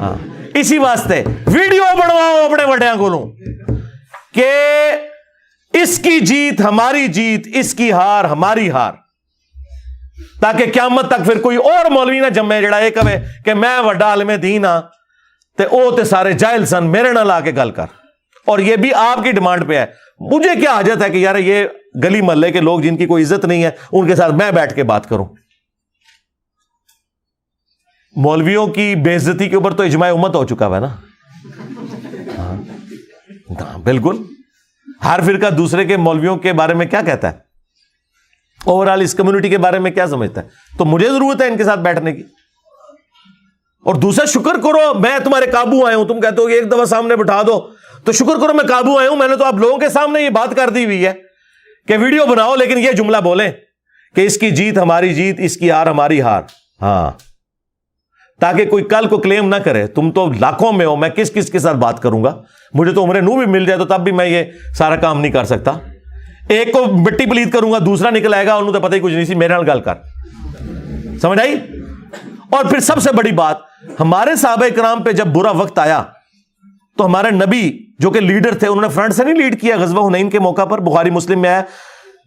Speaker 1: ہاں اسی واسطے ویڈیو بنواؤ اپنے وڈیاں کولوں کہ اس کی جیت ہماری جیت، اس کی ہار ہماری ہار، تاکہ قیامت تک پھر کوئی اور مولوی نہ جمے جڑا یہ کہے کہ میں وڈا عالم دین ہاں تے او تے سارے جاہل سن، میرے نہ لا کے گل کر۔ اور یہ بھی آپ کی ڈیمانڈ پہ ہے۔ مجھے کیا حاجت ہے کہ یار یہ گلی محلے کے لوگ جن کی کوئی عزت نہیں ہے ان کے ساتھ میں بیٹھ کے بات کروں؟ مولویوں کی بے عزتی کے اوپر تو اجماع امت ہو چکا ہے نا۔ ہاں بالکل، ہر فرقہ دوسرے کے مولویوں کے بارے میں کیا کہتا ہے، اوور آل اس کمیونٹی کے بارے میں کیا سمجھتا ہے؟ تو مجھے ضرورت ہے ان کے ساتھ بیٹھنے کی۔ اور دوسرا شکر کرو میں تمہارے قابو آیا ہوں، تم کہتے ہو کہ ایک دفعہ سامنے بٹھا دو، تو شکر کرو میں قابو آیا ہوں، میں نے تو آپ لوگوں کے سامنے یہ بات کر دی ہوئی ہے کہ ویڈیو بناؤ لیکن یہ جملہ بولیں کہ اس کی جیت ہماری جیت، اس کی ہار ہماری ہار۔ ہاں تاکہ کوئی کل کو کلیم نہ کرے تم تو لاکھوں میں ہو، میں کس کس کے ساتھ بات کروں گا، مجھے تو عمر نو بھی مل جائے تو تب بھی میں یہ سارا کام نہیں کر سکتا۔ ایک کو مٹی پلیت کروں گا، دوسرا نکل آئے گا انہوں تو پتہ ہی کچھ نہیں سی، میرے نال گل کر، سمجھ آئی؟ اور پھر سب سے بڑی بات، ہمارے صحابہ کرام پہ جب برا وقت آیا تو ہمارے نبی جو کہ لیڈر تھے، انہوں نے فرنٹ سے نہیں لیڈ کیا۔ غزوہ حنین کے موقع پر بخاری مسلم میں آیا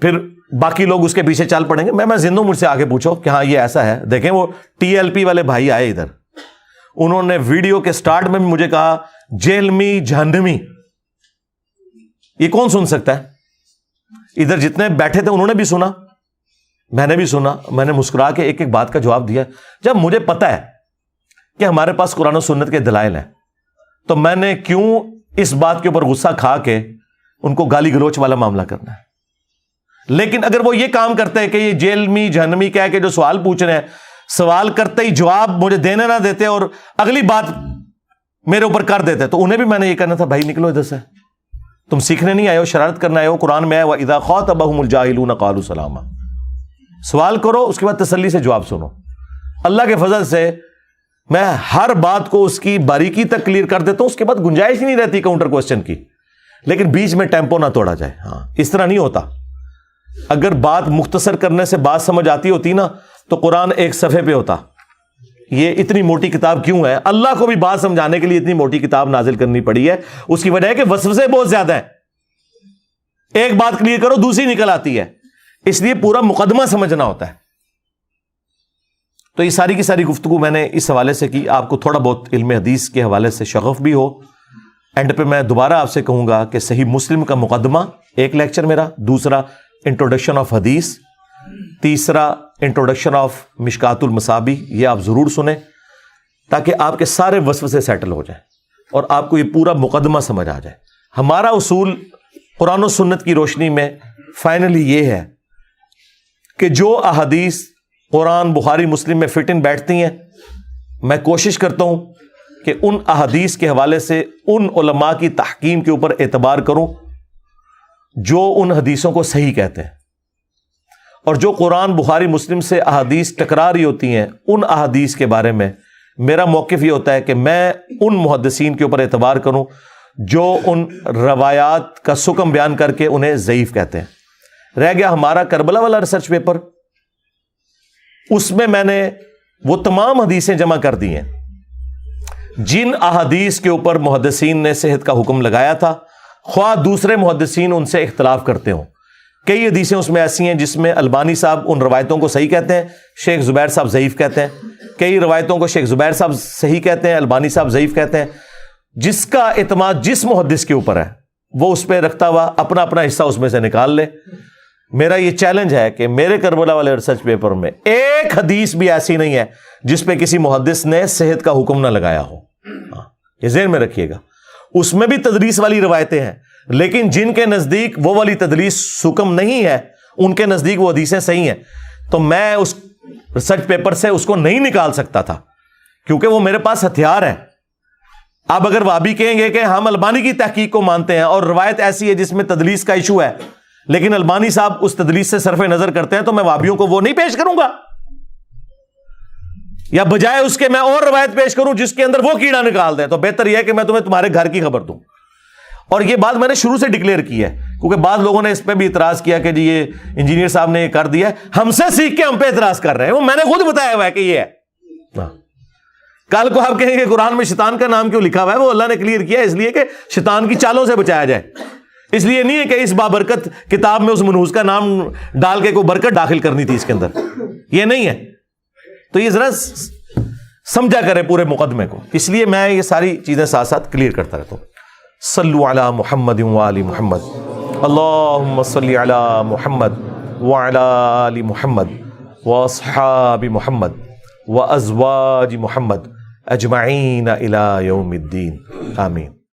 Speaker 1: پھر باقی لوگ اس کے پیچھے چل پڑیں گے. میں زندہ ہوں, مجھ سے آگے پوچھو کہ ہاں یہ ایسا ہے. دیکھیں وہ TLP والے بھائی آئے ادھر, انہوں نے ویڈیو کے سٹارٹ میں بھی مجھے کہا جہلمی جہنمی. یہ کون سن سکتا ہے؟ ادھر جتنے بیٹھے تھے انہوں نے بھی سنا, میں نے بھی سنا. میں نے مسکرا کے ایک ایک بات کا جواب دیا. جب مجھے پتا ہے کہ ہمارے پاس قرآن و سنت کے دلائل ہیں, تو میں نے کیوں اس بات کے اوپر غصہ کھا کے ان کو گالی گلوچ والا معاملہ کرنا ہے؟ لیکن اگر وہ یہ کام کرتے ہیں کہ یہ جہلمی جہنمی کہہ کے جو سوال پوچھ رہے ہیں, سوال کرتے ہی جواب مجھے دینے نہ دیتے اور اگلی بات میرے اوپر کر دیتے, تو انہیں بھی میں نے یہ کہنا تھا بھائی نکلو ادھر سے, تم سیکھنے نہیں آئے ہو, شرارت کرنا آئے ہو. قرآن میں ہے وَإِذَا خَاطَبَهُمُ الْجَاهِلُونَ قَالُوا سَلَامًا. سوال کرو, اس کے بعد تسلی سے جواب سنو. اللہ کے فضل سے میں ہر بات کو اس کی باریکی تک کلیئر کر دیتا ہوں, اس کے بعد گنجائش ہی نہیں رہتی کاؤنٹر کوسچن کی. لیکن بیچ میں ٹیمپو نہ توڑا جائے. ہاں اس طرح نہیں ہوتا. اگر بات مختصر کرنے سے بات سمجھ آتی ہوتی نا تو قرآن ایک صفحے پہ ہوتا. یہ اتنی موٹی کتاب کیوں ہے؟ اللہ کو بھی بات سمجھانے کے لیے اتنی موٹی کتاب نازل کرنی پڑی ہے. اس کی وجہ ہے کہ وسوسے بہت زیادہ ہیں. ایک بات کلیئر کرو دوسری نکل آتی ہے, اس لیے پورا مقدمہ سمجھنا ہوتا ہے. تو یہ ساری کی ساری گفتگو میں نے اس حوالے سے کی, آپ کو تھوڑا بہت علم حدیث کے حوالے سے شغف بھی ہو. اینڈ پہ میں دوبارہ آپ سے کہوں گا کہ صحیح مسلم کا مقدمہ ایک لیکچر میرا, دوسرا انٹروڈکشن آف حدیث, تیسرا انٹروڈکشن آف مشکات المصابیح, یہ آپ ضرور سنیں تاکہ آپ کے سارے وسوسے سیٹل ہو جائیں اور آپ کو یہ پورا مقدمہ سمجھ آ جائے. ہمارا اصول قرآن و سنت کی روشنی میں فائنلی یہ ہے کہ جو احادیث قرآن بخاری مسلم میں فٹ ان بیٹھتی ہیں, میں کوشش کرتا ہوں کہ ان احادیث کے حوالے سے ان علماء کی تحکیم کے اوپر اعتبار کروں جو ان حدیثوں کو صحیح کہتے ہیں, اور جو قرآن بخاری مسلم سے احادیث ٹکرا رہی ہوتی ہیں ان احادیث کے بارے میں میرا موقف یہ ہوتا ہے کہ میں ان محدثین کے اوپر اعتبار کروں جو ان روایات کا سکم بیان کر کے انہیں ضعیف کہتے ہیں. رہ گیا ہمارا کربلا والا ریسرچ پیپر, اس میں میں نے وہ تمام حدیثیں جمع کر دی ہیں جن احادیث کے اوپر محدثین نے صحت کا حکم لگایا تھا, خواہ دوسرے محدثین ان سے اختلاف کرتے ہوں. کئی حدیثیں اس میں ایسی ہیں جس میں البانی صاحب ان روایتوں کو صحیح کہتے ہیں, شیخ زبیر صاحب ضعیف کہتے ہیں. کئی روایتوں کو شیخ زبیر صاحب صحیح کہتے ہیں, البانی صاحب ضعیف کہتے ہیں. جس کا اعتماد جس محدث کے اوپر ہے وہ اس پہ رکھتا ہوا اپنا اپنا حصہ اس میں سے نکال لے. میرا یہ چیلنج ہے کہ میرے کربلا والے ریسرچ پیپر میں ایک حدیث بھی ایسی نہیں ہے جس پہ کسی محدث نے صحت کا حکم نہ لگایا ہو. یہ ذہن میں رکھیے گا. اس میں بھی تدریس والی روایتیں ہیں, لیکن جن کے نزدیک وہ والی تدریس حکم نہیں ہے ان کے نزدیک وہ حدیثیں صحیح ہیں. تو میں اس ریسرچ پیپر سے اس کو نہیں نکال سکتا تھا کیونکہ وہ میرے پاس ہتھیار ہے. اب اگر وہابی کہیں گے کہ ہم البانی کی تحقیق کو مانتے ہیں اور روایت ایسی ہے جس میں تدلیس کا ایشو ہے لیکن البانی صاحب اس تدلیس سے صرف نظر کرتے ہیں, تو میں وہابیوں کو وہ نہیں پیش کروں گا, یا بجائے اس کے میں اور روایت پیش کروں جس کے اندر وہ کیڑا نکال دیں. تو بہتر یہ ہے کہ میں تمہیں تمہارے گھر کی خبر دوں. اور یہ بات میں نے شروع سے ڈکلیئر کی ہے کیونکہ بعض لوگوں نے اس پہ بھی اعتراض کیا کہ جی یہ انجینئر صاحب نے یہ کر دیا ہے, ہم سے سیکھ کے ہم پہ اعتراض کر رہے ہیں. وہ میں نے خود بتایا ہوا ہے کہ یہ ہے. کل کو آپ کہیں گے قرآن میں شیطان کا نام کیوں لکھا ہوا ہے, وہ اللہ نے کلیئر کیا اس لیے کہ شیطان کی چالوں سے بچایا جائے. اس لیے نہیں ہے کہ اس بابرکت کتاب میں اس منحوس کا نام ڈال کے کوئی برکت داخل کرنی تھی اس کے اندر, یہ نہیں ہے. تو یہ ذرا سمجھا کرے پورے مقدمے کو, اس لیے میں یہ ساری چیزیں ساتھ ساتھ کلیئر کرتا رہتا ہوں. صلو علی محمد وآل محمد, اللہم صلی علی محمد وعلی آل محمد واصحاب محمد وازواج محمد اجمعین الی یوم الدین, آمین.